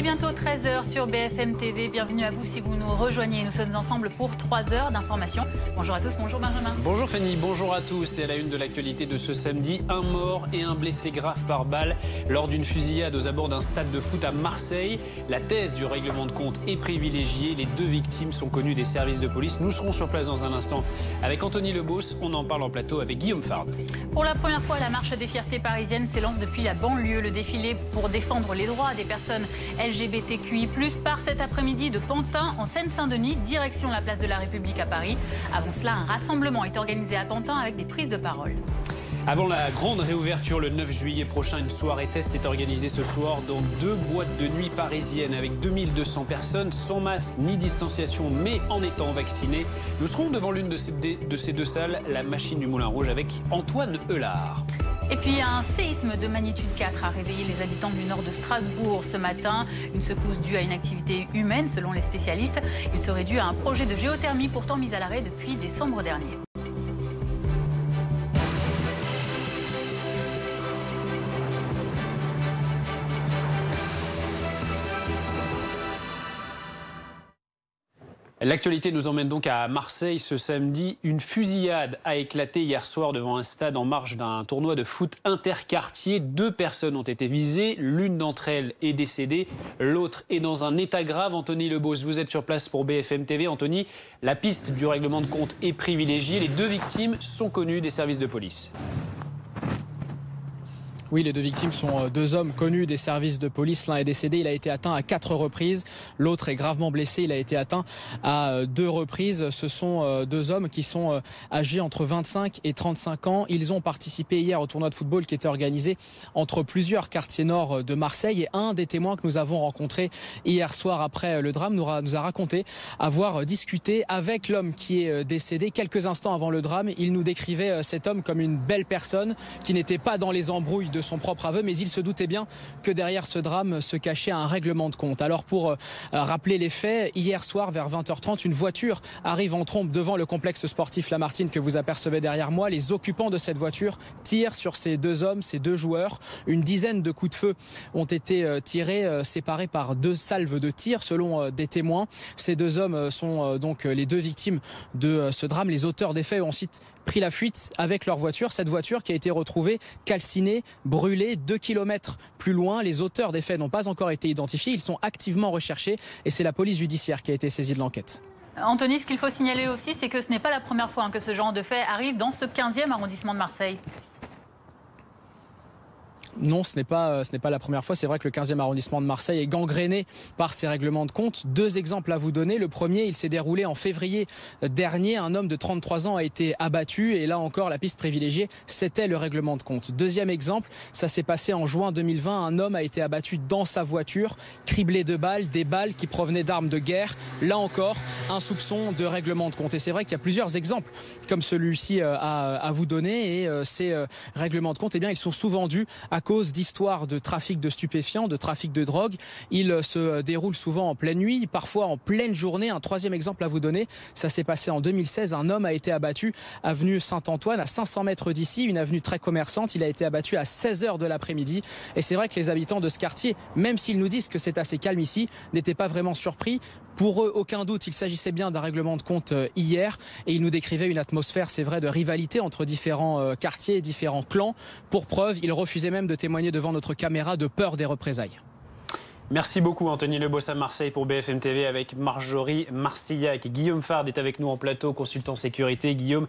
bientôt 13 h sur BFM TV. Bienvenue à vous si vous nous rejoignez. Nous sommes ensemble pour 3 heures d'information. Bonjour à tous, bonjour Benjamin. Bonjour Fanny, bonjour à tous. Et à la une de l'actualité de ce samedi, un mort et un blessé grave par balle lors d'une fusillade aux abords d'un stade de foot à Marseille. La thèse du règlement de compte est privilégiée. Les deux victimes sont connues des services de police. Nous serons sur place dans un instant avec Anthony Lebos. On en parle en plateau avec Guillaume Fard. Pour la première fois, la marche des fiertés parisiennes s'élance depuis la banlieue. Le défilé pour défendre les droits des personnes LGBTQI+, part cet après-midi de Pantin en Seine-Saint-Denis, direction la place de la République à Paris. Avant cela, un rassemblement est organisé à Pantin avec des prises de parole. Avant la grande réouverture le 9 juillet prochain, une soirée test est organisée ce soir dans 2 boîtes de nuit parisiennes avec 2200 personnes, sans masque ni distanciation, mais en étant vaccinés. Nous serons devant l'une de ces deux salles, la machine du Moulin Rouge, avec Antoine Eulard. Et puis un séisme de magnitude 4 a réveillé les habitants du nord de Strasbourg ce matin. Une secousse due à une activité humaine selon les spécialistes. Il serait dû à un projet de géothermie pourtant mis à l'arrêt depuis décembre dernier. L'actualité nous emmène donc à Marseille ce samedi. Une fusillade a éclaté hier soir devant un stade en marge d'un tournoi de foot interquartier. 2 personnes ont été visées. L'une d'entre elles est décédée. L'autre est dans un état grave. Anthony Lebos, vous êtes sur place pour BFM TV. Anthony, la piste du règlement de compte est privilégiée. Les 2 victimes sont connues des services de police. Oui, les 2 victimes sont 2 hommes connus des services de police. L'un est décédé, il a été atteint à 4 reprises. L'autre est gravement blessé, il a été atteint à 2 reprises. Ce sont 2 hommes qui sont âgés entre 25 et 35 ans. Ils ont participé hier au tournoi de football qui était organisé entre plusieurs quartiers nord de Marseille. Et un des témoins que nous avons rencontré hier soir après le drame nous a raconté avoir discuté avec l'homme qui est décédé quelques instants avant le drame. Il nous décrivait cet homme comme une belle personne qui n'était pas dans les embrouilles de son propre aveu, mais il se doutait bien que derrière ce drame se cachait un règlement de compte. Alors pour rappeler les faits, hier soir vers 20h30, une voiture arrive en trombe devant le complexe sportif Lamartine que vous apercevez derrière moi. Les occupants de cette voiture tirent sur ces 2 hommes, ces 2 joueurs. Une dizaine de coups de feu ont été tirés, séparés par 2 salves de tir selon des témoins. Ces 2 hommes sont donc les 2 victimes de ce drame. Les auteurs des faits ont ensuite pris la fuite avec leur voiture. Cette voiture qui a été retrouvée calcinée, brûlée 2 km plus loin. Les auteurs des faits n'ont pas encore été identifiés. Ils sont activement recherchés et c'est la police judiciaire qui a été saisie de l'enquête. Anthony, ce qu'il faut signaler aussi, c'est que ce n'est pas la première fois que ce genre de fait arrive dans ce 15e arrondissement de Marseille. Non, ce n'est pas la première fois. C'est vrai que le 15e arrondissement de Marseille est gangréné par ces règlements de compte. 2 exemples à vous donner. Le premier, il s'est déroulé en février dernier. Un homme de 33 ans a été abattu. Et là encore, la piste privilégiée, c'était le règlement de compte. Deuxième exemple, ça s'est passé en juin 2020. Un homme a été abattu dans sa voiture, criblé de balles, des balles qui provenaient d'armes de guerre. Là encore, un soupçon de règlement de compte. Et c'est vrai qu'il y a plusieurs exemples comme celui-ci à vous donner. Et ces règlements de compte, eh bien, ils sont souvent dus à cause d'histoires de trafic de stupéfiants, de trafic de drogue. Il se déroule souvent en pleine nuit, parfois en pleine journée. Un 3e exemple à vous donner, ça s'est passé en 2016. Un homme a été abattu avenue Saint-Antoine, à 500 mètres d'ici, une avenue très commerçante. Il a été abattu à 16 h de l'après-midi. Et c'est vrai que les habitants de ce quartier, même s'ils nous disent que c'est assez calme ici, n'étaient pas vraiment surpris. Pour eux, aucun doute, il s'agissait bien d'un règlement de compte hier. Et ils nous décrivaient une atmosphère, c'est vrai, de rivalité entre différents quartiers, différents clans. Pour preuve, ils refusaient même de témoigner devant notre caméra de peur des représailles. Merci beaucoup Anthony Lebos à Marseille pour BFM TV avec Marjorie Marcillac. Guillaume Fard est avec nous en plateau, consultant sécurité. Guillaume,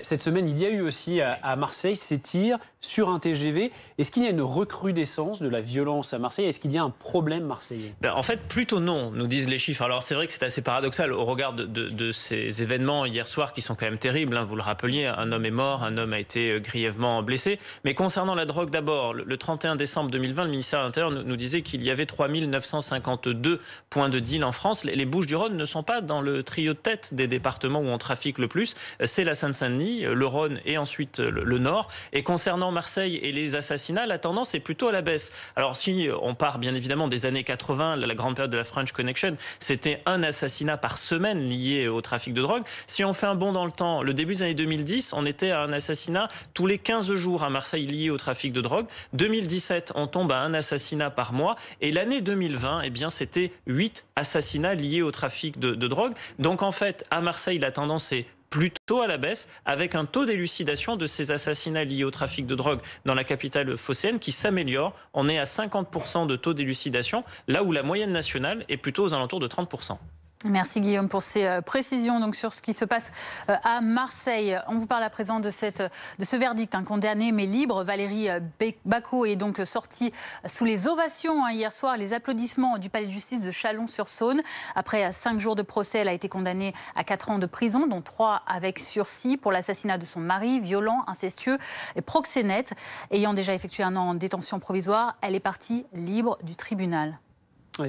cette semaine, il y a eu aussi à Marseille ces tirs sur un TGV. Est-ce qu'il y a une recrudescence de la violence à Marseille? Est-ce qu'il y a un problème marseillais? En fait, plutôt non, nous disent les chiffres. Alors c'est vrai que c'est assez paradoxal au regard de ces événements hier soir qui sont quand même terribles. Vous le rappeliez, un homme est mort, un homme a été grièvement blessé. Mais concernant la drogue d'abord, le 31 décembre 2020, le ministère de l'Intérieur nous disait qu'il y avait 3952 points de deal en France. Les Bouches-du-Rhône ne sont pas dans le trio de tête des départements où on trafique le plus. C'est la Seine-Saint-Denis, le Rhône et ensuite le Nord. Et concernant Marseille et les assassinats, la tendance est plutôt à la baisse. Alors si on part bien évidemment des années 80, la grande période de la French Connection, c'était un assassinat par semaine lié au trafic de drogue. Si on fait un bond dans le temps, le début des années 2010, on était à un assassinat tous les 15 jours à Marseille lié au trafic de drogue. 2017, on tombe à un assassinat par mois. Et l'année 2020, eh bien, c'était 8 assassinats liés au trafic de drogue. Donc en fait, à Marseille, la tendance est plutôt à la baisse, avec un taux d'élucidation de ces assassinats liés au trafic de drogue dans la capitale phocéenne qui s'améliore. On est à 50% de taux d'élucidation, là où la moyenne nationale est plutôt aux alentours de 30%. Merci Guillaume pour ces précisions donc, sur ce qui se passe à Marseille. On vous parle à présent de ce verdict condamné mais libre. Valérie Bacot est donc sortie sous les ovations hier soir, les applaudissements du palais de justice de Chalon-sur-Saône. Après 5 jours de procès, elle a été condamnée à 4 ans de prison, dont 3 avec sursis pour l'assassinat de son mari, violent, incestueux et proxénète. Ayant déjà effectué 1 an en détention provisoire, elle est partie libre du tribunal.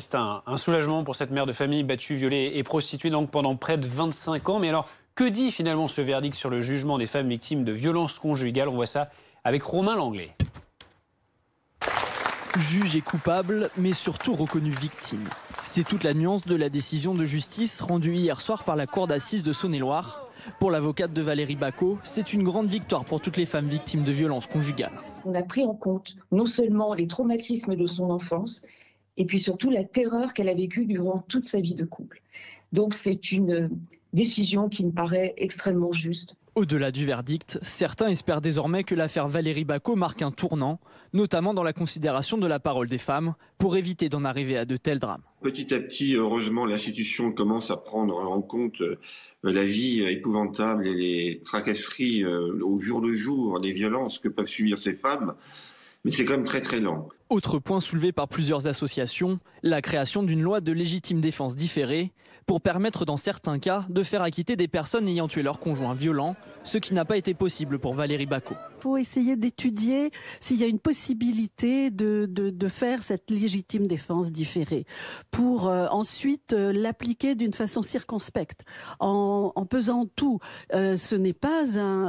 C'est un soulagement pour cette mère de famille battue, violée et prostituée donc pendant près de 25 ans. Mais alors, que dit finalement ce verdict sur le jugement des femmes victimes de violences conjugales? On voit ça avec Romain Langlais. Juge et coupable, mais surtout reconnu victime. C'est toute la nuance de la décision de justice rendue hier soir par la cour d'assises de Saône-et-Loire. Pour l'avocate de Valérie Bacot, c'est une grande victoire pour toutes les femmes victimes de violences conjugales. On a pris en compte non seulement les traumatismes de son enfance, et puis surtout la terreur qu'elle a vécue durant toute sa vie de couple. Donc c'est une décision qui me paraît extrêmement juste. Au-delà du verdict, certains espèrent désormais que l'affaire Valérie Bacot marque un tournant, notamment dans la considération de la parole des femmes, pour éviter d'en arriver à de tels drames. Petit à petit, heureusement, l'institution commence à prendre en compte la vie épouvantable et les tracasseries au jour le jour, les violences que peuvent subir ces femmes. Mais c'est quand même très très lent. Autre point soulevé par plusieurs associations, la création d'une loi de légitime défense différée pour permettre dans certains cas de faire acquitter des personnes ayant tué leur conjoint violent, ce qui n'a pas été possible pour Valérie Bacot. Il faut essayer d'étudier s'il y a une possibilité de faire cette légitime défense différée pour ensuite l'appliquer d'une façon circonspecte, en pesant tout. Ce n'est pas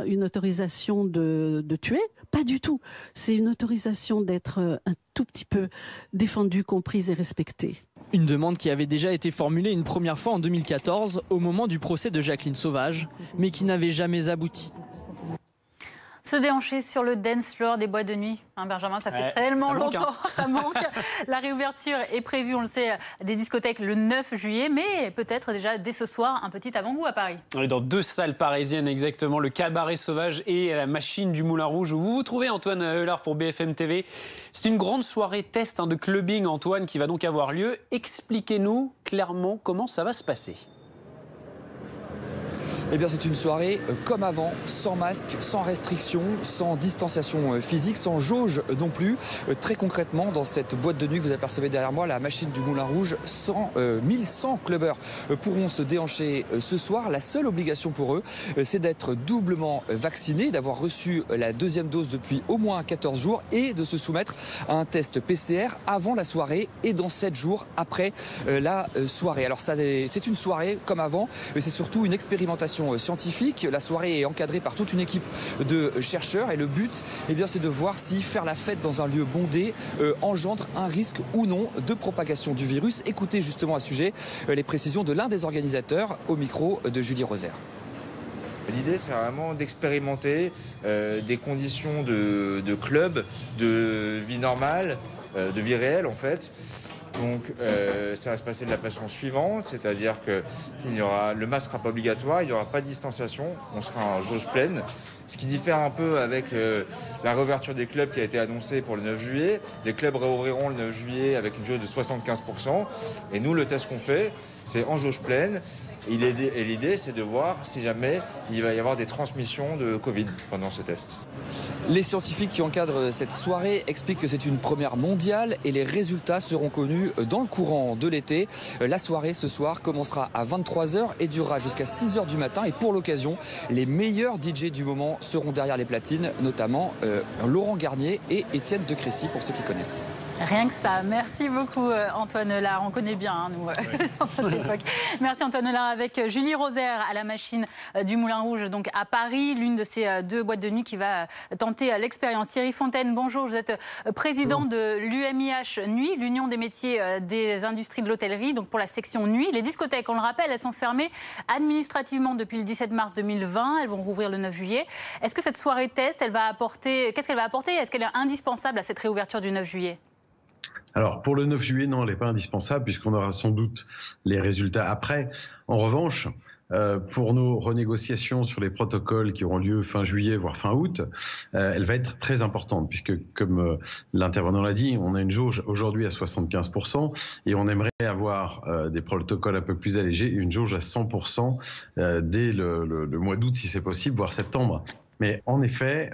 une autorisation de tuer, pas du tout. C'est une autorisation d'être un tout petit peu défendue, comprise et respectée. Une demande qui avait déjà été formulée une première fois en 2014 au moment du procès de Jacqueline Sauvage, mais qui n'avait jamais abouti. Se déhancher sur le dance floor des boîtes de nuit, Benjamin, ça fait tellement longtemps, ça manque. La réouverture est prévue, on le sait, des discothèques le 9 juillet, mais peut-être déjà dès ce soir un petit avant-goût à Paris. On est dans 2 salles parisiennes exactement, le Cabaret Sauvage et la Machine du Moulin Rouge, où vous vous trouvez, Antoine Heulard pour BFM TV. C'est une grande soirée test de clubbing, Antoine, qui va donc avoir lieu. Expliquez-nous clairement comment ça va se passer. Eh bien, c'est une soirée comme avant, sans masque, sans restriction, sans distanciation physique, sans jauge non plus. Très concrètement, dans cette boîte de nuit que vous apercevez derrière moi, la Machine du Moulin Rouge, 1100 clubbers pourront se déhancher ce soir. La seule obligation pour eux, c'est d'être doublement vaccinés, d'avoir reçu la 2e dose depuis au moins 14 jours et de se soumettre à un test PCR avant la soirée et dans 7 jours après la soirée. Alors c'est une soirée comme avant, mais c'est surtout une expérimentation scientifique. La soirée est encadrée par toute une équipe de chercheurs et le but, eh bien, c'est de voir si faire la fête dans un lieu bondé engendre un risque ou non de propagation du virus. Écoutez justement à ce sujet les précisions de l'un des organisateurs au micro de Julie Rosaire. L'idée, c'est vraiment d'expérimenter des conditions de club, de vie normale, de vie réelle en fait. Donc ça va se passer de la façon suivante, c'est-à-dire que le masque ne sera pas obligatoire, il n'y aura pas de distanciation, on sera en jauge pleine. Ce qui diffère un peu avec la réouverture des clubs qui a été annoncée pour le 9 juillet. Les clubs réouvriront le 9 juillet avec une jauge de 75%. Et nous, le test qu'on fait, c'est en jauge pleine. Et l'idée, c'est de voir si jamais il va y avoir des transmissions de Covid pendant ce test. Les scientifiques qui encadrent cette soirée expliquent que c'est une première mondiale et les résultats seront connus dans le courant de l'été. La soirée ce soir commencera à 23h et durera jusqu'à 6h du matin. Et pour l'occasion, les meilleurs DJ du moment seront derrière les platines, notamment Laurent Garnier et Étienne de Crécy pour ceux qui connaissent. Rien que ça. Merci beaucoup Antoine Heulard. On connaît bien, nous, sans notre époque. Merci Antoine Heulard avec Julie Rosaire à la Machine du Moulin Rouge, donc à Paris, l'une de ces 2 boîtes de nuit qui va tenter l'expérience. Thierry Fontaine, bonjour. Vous êtes président de l'UMIH Nuit, l'Union des métiers des industries de l'hôtellerie, donc pour la section nuit. Les discothèques, on le rappelle, elles sont fermées administrativement depuis le 17 mars 2020. Elles vont rouvrir le 9 juillet. Est-ce que cette soirée test, qu'est-ce qu'elle va apporter? Est-ce qu'elle est indispensable à cette réouverture du 9 juillet? Alors, pour le 9 juillet, non, elle n'est pas indispensable puisqu'on aura sans doute les résultats après. En revanche, pour nos renégociations sur les protocoles qui auront lieu fin juillet, voire fin août, elle va être très importante puisque, comme l'intervenant l'a dit, on a une jauge aujourd'hui à 75% et on aimerait avoir des protocoles un peu plus allégés, une jauge à 100% dès le mois d'août si c'est possible, voire septembre. Mais en effet,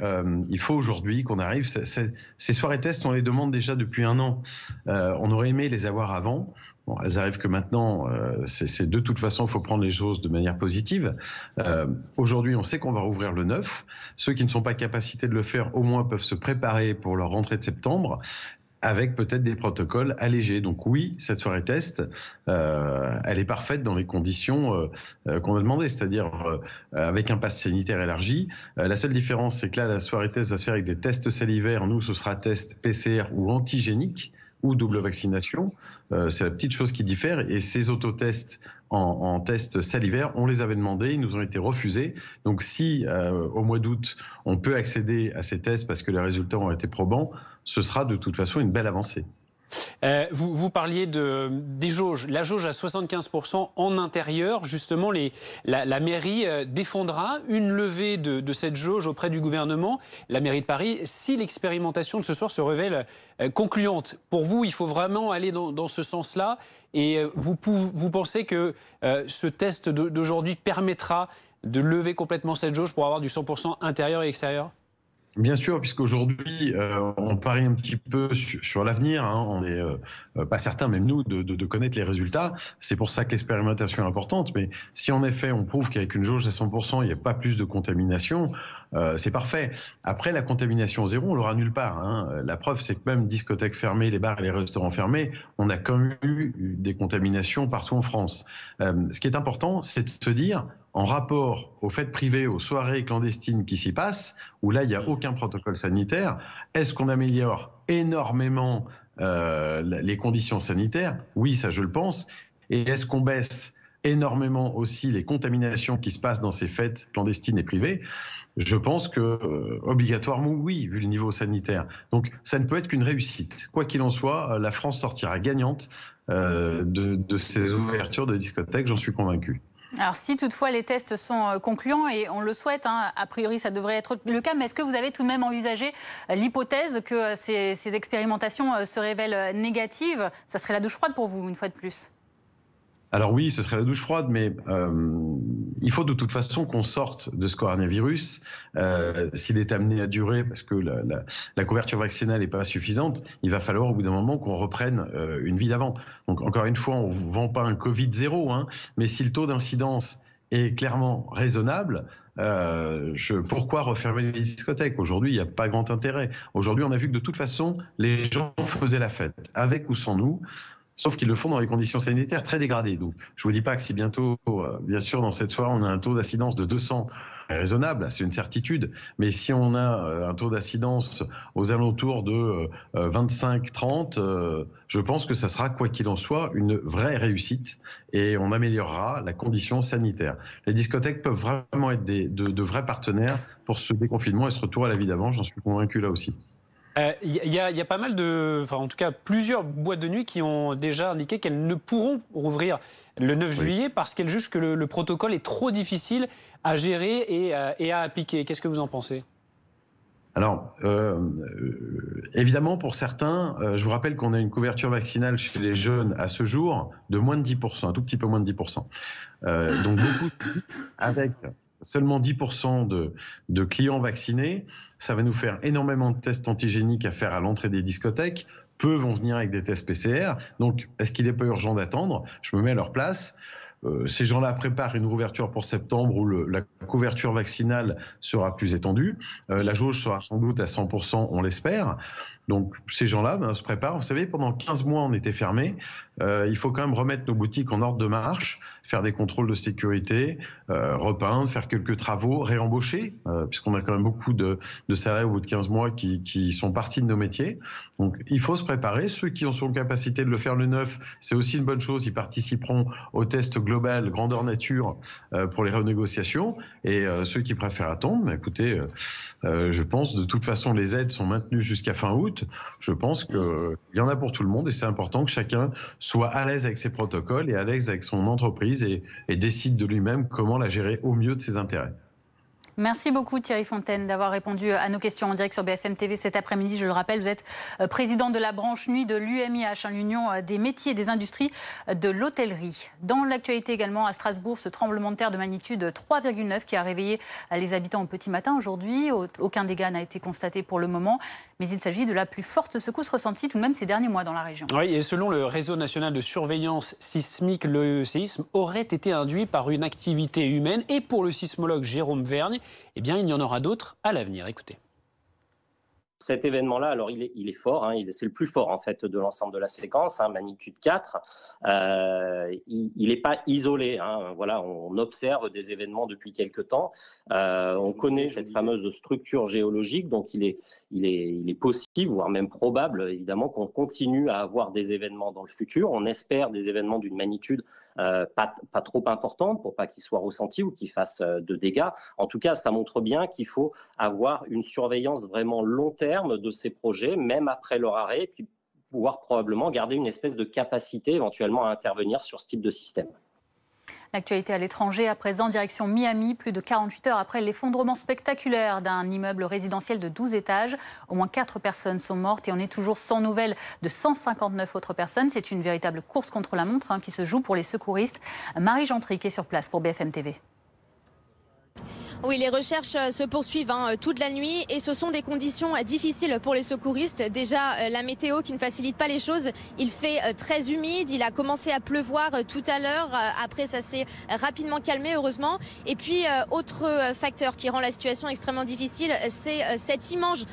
il faut aujourd'hui qu'on arrive. Ces soirées tests, on les demande déjà depuis 1 an. On aurait aimé les avoir avant. Bon, elles arrivent que maintenant. C'est de toute façon, il faut prendre les choses de manière positive. Aujourd'hui, on sait qu'on va rouvrir le 9. Ceux qui ne sont pas capacités de le faire, au moins peuvent se préparer pour leur rentrée de septembre, avec peut-être des protocoles allégés. Donc oui, cette soirée test, elle est parfaite dans les conditions qu'on a demandé, c'est-à-dire avec un pass sanitaire élargi. La seule différence, c'est que là, la soirée test va se faire avec des tests salivaires. Nous, ce sera test PCR ou antigénique ou double vaccination. C'est la petite chose qui diffère. Et ces autotests en tests salivaires, on les avait demandés, ils nous ont été refusés. Donc si au mois d'août, on peut accéder à ces tests parce que les résultats ont été probants, ce sera de toute façon une belle avancée. Vous parliez des jauges. La jauge à 75% en intérieur, justement, la mairie défendra une levée de cette jauge auprès du gouvernement, la mairie de Paris, si l'expérimentation de ce soir se révèle concluante. Pour vous, il faut vraiment aller dans ce sens-là et vous pensez que ce test d'aujourd'hui permettra de lever complètement cette jauge pour avoir du 100% intérieur et extérieur ? Bien sûr, puisqu'aujourd'hui, on parie un petit peu sur l'avenir. Hein. On n'est pas certain, même nous, de connaître les résultats. C'est pour ça que l'expérimentation est importante. Mais si en effet, on prouve qu'avec une jauge à 100%, il n'y a pas plus de contamination, c'est parfait. Après, la contamination zéro, on l'aura nulle part. Hein. La preuve, c'est que même discothèques fermées, les bars et les restaurants fermés, on a quand même eu des contaminations partout en France. Ce qui est important, c'est de se dire, en rapport aux fêtes privées, aux soirées clandestines qui s'y passent, où là, il n'y a aucun protocole sanitaire, est-ce qu'on améliore énormément les conditions sanitaires? Oui, ça je le pense. Et est-ce qu'on baisse énormément aussi les contaminations qui se passent dans ces fêtes clandestines et privées? Je pense que obligatoirement oui, vu le niveau sanitaire. Donc ça ne peut être qu'une réussite. Quoi qu'il en soit, la France sortira gagnante de ces ouvertures de discothèques, j'en suis convaincu. Alors si toutefois les tests sont concluants, et on le souhaite, hein, a priori ça devrait être le cas, mais est-ce que vous avez tout de même envisagé l'hypothèse que ces expérimentations se révèlent négatives? Ça serait la douche froide pour vous, une fois de plus? Alors oui, ce serait la douche froide, mais il faut de toute façon qu'on sorte de ce coronavirus. S'il est amené à durer, parce que la couverture vaccinale n'est pas suffisante, il va falloir au bout d'un moment qu'on reprenne une vie d'avant. Donc encore une fois, on ne vend pas un Covid zéro, hein, mais si le taux d'incidence est clairement raisonnable, pourquoi refermer les discothèques? Aujourd'hui, il n'y a pas grand intérêt. Aujourd'hui, on a vu que de toute façon, les gens faisaient la fête, avec ou sans nous. Sauf qu'ils le font dans des conditions sanitaires très dégradées. Donc, je ne vous dis pas que si bientôt, bien sûr, dans cette soirée, on a un taux d'incidence de 200, raisonnable, c'est une certitude. Mais si on a un taux d'incidence aux alentours de 25-30, je pense que ça sera, quoi qu'il en soit, une vraie réussite et on améliorera la condition sanitaire. Les discothèques peuvent vraiment être de vrais partenaires pour ce déconfinement et ce retour à la vie d'avant, j'en suis convaincu là aussi. Il y a pas mal en tout cas plusieurs boîtes de nuit qui ont déjà indiqué qu'elles ne pourront rouvrir le 9 juillet parce qu'elles jugent que le protocole est trop difficile à gérer et à appliquer. Qu'est-ce que vous en pensez ? Alors, évidemment, pour certains, je vous rappelle qu'on a une couverture vaccinale chez les jeunes à ce jour de moins de 10%, un tout petit peu moins de 10%. Donc beaucoup, avec seulement 10% de clients vaccinés, ça va nous faire énormément de tests antigéniques à faire à l'entrée des discothèques. Peu vont venir avec des tests PCR. Donc, est-ce qu'il n'est pas urgent d'attendre? Je me mets à leur place. Ces gens-là préparent une rouverture pour septembre où la couverture vaccinale sera plus étendue. La jauge sera sans doute à 100%, on l'espère. Donc ces gens-là se préparent. Vous savez, pendant 15 mois, on était fermés. Il faut quand même remettre nos boutiques en ordre de marche, faire des contrôles de sécurité, repeindre, faire quelques travaux, réembaucher, puisqu'on a quand même beaucoup de salariés au bout de 15 mois qui sont partis de nos métiers. Donc il faut se préparer. Ceux qui sont en capacité de le faire le 9, c'est aussi une bonne chose. Ils participeront au test global grandeur nature pour les renégociations. Et ceux qui préfèrent attendre, écoutez, je pense de toute façon les aides sont maintenues jusqu'à fin août. doute. Je pense qu'il y en a pour tout le monde et c'est important que chacun soit à l'aise avec ses protocoles et à l'aise avec son entreprise et décide de lui-même comment la gérer au mieux de ses intérêts. Merci beaucoup Thierry Fontaine d'avoir répondu à nos questions en direct sur BFM TV cet après-midi. Je le rappelle, vous êtes président de la branche nuit de l'UMIH, l'Union des métiers et des industries de l'hôtellerie. Dans l'actualité également, à Strasbourg, ce tremblement de terre de magnitude 3,9 qui a réveillé les habitants au petit matin aujourd'hui. Aucun dégât n'a été constaté pour le moment, mais il s'agit de la plus forte secousse ressentie tout de même ces derniers mois dans la région. Oui, et selon le réseau national de surveillance sismique, le séisme aurait été induit par une activité humaine. Et pour le sismologue Jérôme Vergne, eh bien, il y en aura d'autres à l'avenir. Écoutez. Cet événement-là, alors il est fort, c'est le plus fort en fait de l'ensemble de la séquence, magnitude 4. Il n'est pas isolé. Voilà, on observe des événements depuis quelques temps. On connaît cette fameuse structure géologique, donc il est possible, voire même probable, évidemment, qu'on continue à avoir des événements dans le futur. On espère des événements d'une magnitude pas trop importante pour pas qu'ils soient ressentis ou qu'ils fassent de dégâts. En tout cas, ça montre bien qu'il faut avoir une surveillance vraiment long terme de ces projets, même après leur arrêt, et puis pouvoir probablement garder une espèce de capacité éventuellement à intervenir sur ce type de système. L'actualité à l'étranger, à présent, direction Miami, plus de 48 heures après l'effondrement spectaculaire d'un immeuble résidentiel de 12 étages. Au moins 4 personnes sont mortes et on est toujours sans nouvelles de 159 autres personnes. C'est une véritable course contre la montre qui se joue pour les secouristes. Marie Gentric est sur place pour BFM TV. Oui, les recherches se poursuivent toute la nuit et ce sont des conditions difficiles pour les secouristes. Déjà, la météo qui ne facilite pas les choses. Il fait très humide, il a commencé à pleuvoir tout à l'heure. Après, ça s'est rapidement calmé, heureusement. Et puis, autre facteur qui rend la situation extrêmement difficile, c'est cet immense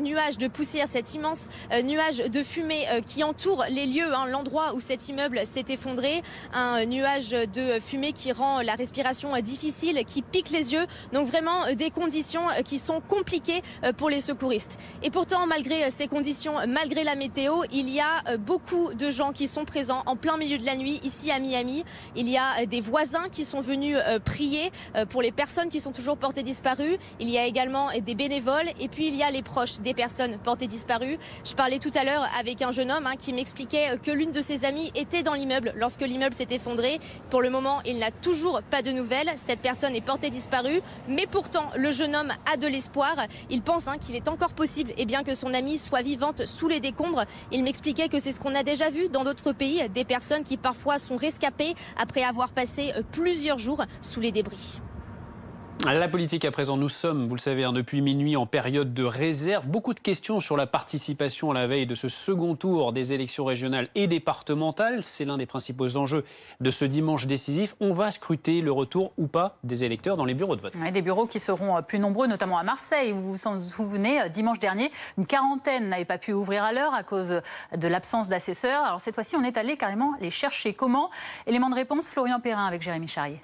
nuage de poussière, cet immense nuage de fumée qui entoure les lieux, l'endroit où cet immeuble s'est effondré. Un nuage de fumée qui rend la respiration difficile, qui pique les yeux. Donc vraiment des conditions qui sont compliquées pour les secouristes. Et pourtant, malgré ces conditions, malgré la météo, il y a beaucoup de gens qui sont présents en plein milieu de la nuit ici à Miami. Il y a des voisins qui sont venus prier pour les personnes qui sont toujours portées disparues. Il y a également des bénévoles et puis il y a les proches des personnes portées disparues. Je parlais tout à l'heure avec un jeune homme qui m'expliquait que l'une de ses amies était dans l'immeuble lorsque l'immeuble s'est effondré. Pour le moment, il n'a toujours pas de nouvelles. Cette personne est portée disparue. Mais pourtant, le jeune homme a de l'espoir. Il pense qu'il est encore possible que son amie soit vivante sous les décombres. Il m'expliquait que c'est ce qu'on a déjà vu dans d'autres pays, des personnes qui parfois sont rescapées après avoir passé plusieurs jours sous les débris. La politique à présent, nous sommes, vous le savez, depuis minuit en période de réserve. Beaucoup de questions sur la participation à la veille de ce second tour des élections régionales et départementales. C'est l'un des principaux enjeux de ce dimanche décisif. On va scruter le retour ou pas des électeurs dans les bureaux de vote. Des bureaux qui seront plus nombreux, notamment à Marseille. Vous vous souvenez, dimanche dernier, une quarantaine n'avait pas pu ouvrir à l'heure à cause de l'absence d'assesseurs. Alors cette fois-ci, on est allé carrément les chercher. Comment? Élément de réponse, Florian Perrin avec Jérémy Charrier.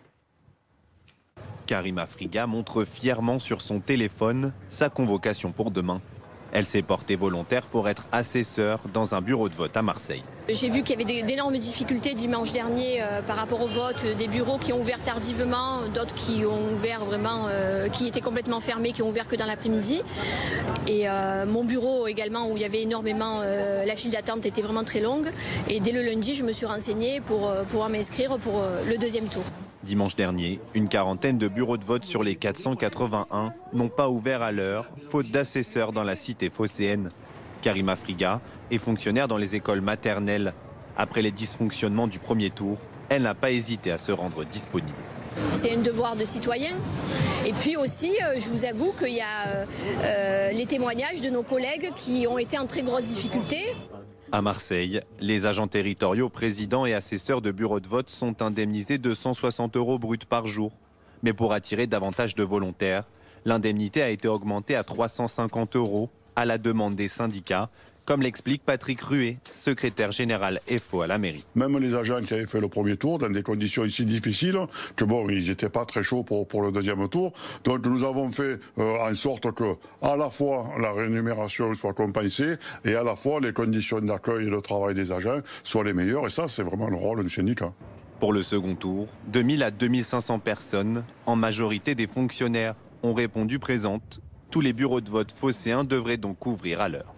Karima Friga montre fièrement sur son téléphone sa convocation pour demain. Elle s'est portée volontaire pour être assesseur dans un bureau de vote à Marseille. J'ai vu qu'il y avait d'énormes difficultés dimanche dernier par rapport au vote, des bureaux qui ont ouvert tardivement, d'autres qui ont ouvert vraiment, qui étaient complètement fermés, qui ont ouvert que dans l'après-midi. Et mon bureau également, où il y avait énormément, la file d'attente était vraiment très longue. Et dès le lundi, je me suis renseignée pour pouvoir m'inscrire pour le deuxième tour. Dimanche dernier, une quarantaine de bureaux de vote sur les 481 n'ont pas ouvert à l'heure, faute d'assesseurs dans la cité phocéenne. Karima Friga est fonctionnaire dans les écoles maternelles. Après les dysfonctionnements du premier tour, elle n'a pas hésité à se rendre disponible. C'est un devoir de citoyen. Et puis aussi, je vous avoue qu'il y a les témoignages de nos collègues qui ont été en très grosse difficulté. À Marseille, les agents territoriaux, présidents et assesseurs de bureaux de vote sont indemnisés de 160 € bruts par jour. Mais pour attirer davantage de volontaires, l'indemnité a été augmentée à 350 € à la demande des syndicats, comme l'explique Patrick Ruet, secrétaire général FO à la mairie. Même les agents qui avaient fait le premier tour, dans des conditions si difficiles, que bon, ils n'étaient pas très chauds pour le deuxième tour. Donc nous avons fait en sorte que à la fois la rémunération soit compensée et à la fois les conditions d'accueil et de travail des agents soient les meilleures. Et ça, c'est vraiment le rôle du syndicat. Pour le second tour, 2000 à 2500 personnes, en majorité des fonctionnaires, ont répondu présentes. Tous les bureaux de vote phocéens devraient donc ouvrir à l'heure.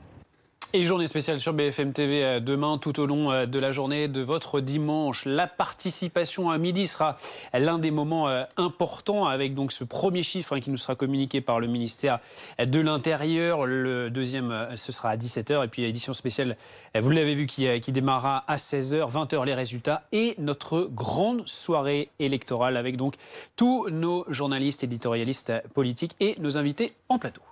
Et journée spéciale sur BFM TV demain, tout au long de la journée de votre dimanche. La participation à midi sera l'un des moments importants, avec donc ce premier chiffre qui nous sera communiqué par le ministère de l'Intérieur. Le deuxième, ce sera à 17h. Et puis l'édition spéciale, vous l'avez vu, qui démarrera à 16h, 20h les résultats. Et notre grande soirée électorale avec donc tous nos journalistes, éditorialistes politiques et nos invités en plateau.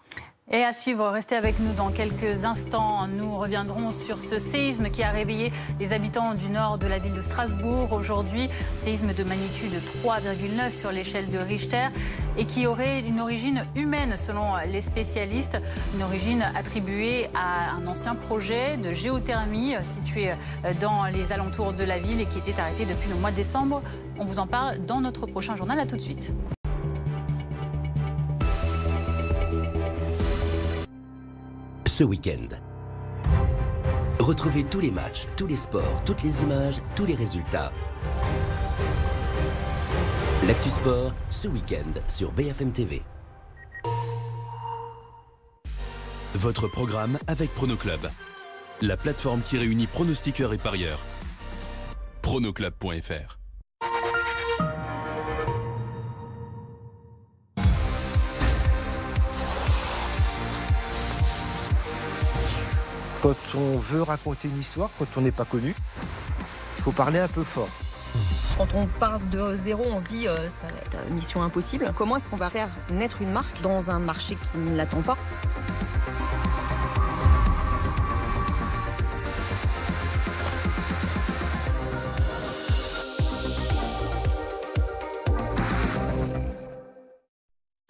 Et à suivre, restez avec nous dans quelques instants. Nous reviendrons sur ce séisme qui a réveillé les habitants du nord de la ville de Strasbourg aujourd'hui. Séisme de magnitude 3,9 sur l'échelle de Richter et qui aurait une origine humaine selon les spécialistes. Une origine attribuée à un ancien projet de géothermie situé dans les alentours de la ville et qui était arrêté depuis le mois de décembre. On vous en parle dans notre prochain journal. À tout de suite. Ce week-end, retrouvez tous les matchs, tous les sports, toutes les images, tous les résultats. L'Actu Sport, ce week-end sur BFM TV. Votre programme avec Pronoclub, la plateforme qui réunit pronostiqueurs et parieurs. Pronoclub.fr. Quand on veut raconter une histoire, quand on n'est pas connu, il faut parler un peu fort. Quand on part de zéro, on se dit ça va être mission impossible. Comment est-ce qu'on va faire naître une marque dans un marché qui ne l'attend pas ?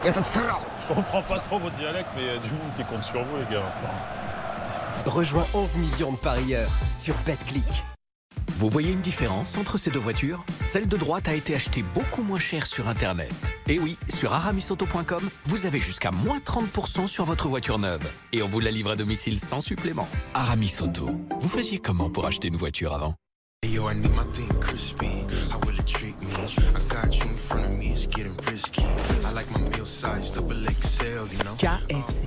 Je comprends pas trop votre dialecte, mais il y a du monde qui compte sur vous, les gars. Rejoins 11 millions de parieurs sur BetClick. Vous voyez une différence entre ces deux voitures ? Celle de droite a été achetée beaucoup moins cher sur Internet. Et oui, sur aramisauto.com, vous avez jusqu'à moins 30% sur votre voiture neuve. Et on vous la livre à domicile sans supplément. Aramis Auto. Vous faisiez comment pour acheter une voiture avant ? KFC.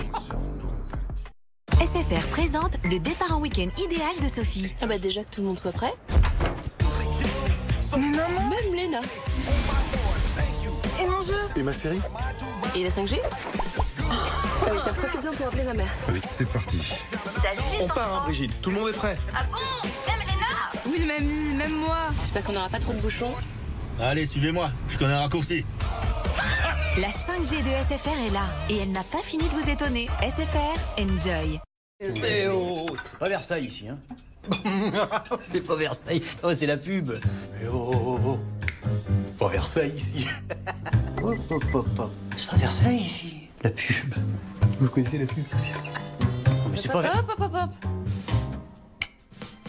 SFR présente le départ en week-end idéal de Sophie. Ah bah déjà que tout le monde soit prêt. Mais maman, même Léna. Et mon jeu ? Et ma série ? Et la 5G ? Allez, tiens, profite-en pour appeler ma mère. Oui, c'est parti. Salut les On part, hein, Brigitte. Tout le monde est prêt. Ah bon ? Même Léna ? Oui, mamie, même moi. J'espère qu'on n'aura pas trop de bouchons. Allez, suivez-moi. Je connais un raccourci. La 5G de SFR est là et elle n'a pas fini de vous étonner. SFR, enjoy. Eh oh, c'est pas Versailles ici, hein. C'est pas Versailles, oh, c'est la pub. Eh oh. Pas Versailles ici. Hop. C'est pas Versailles ici, la pub. Vous connaissez la pub? Mais c'est pas Hop.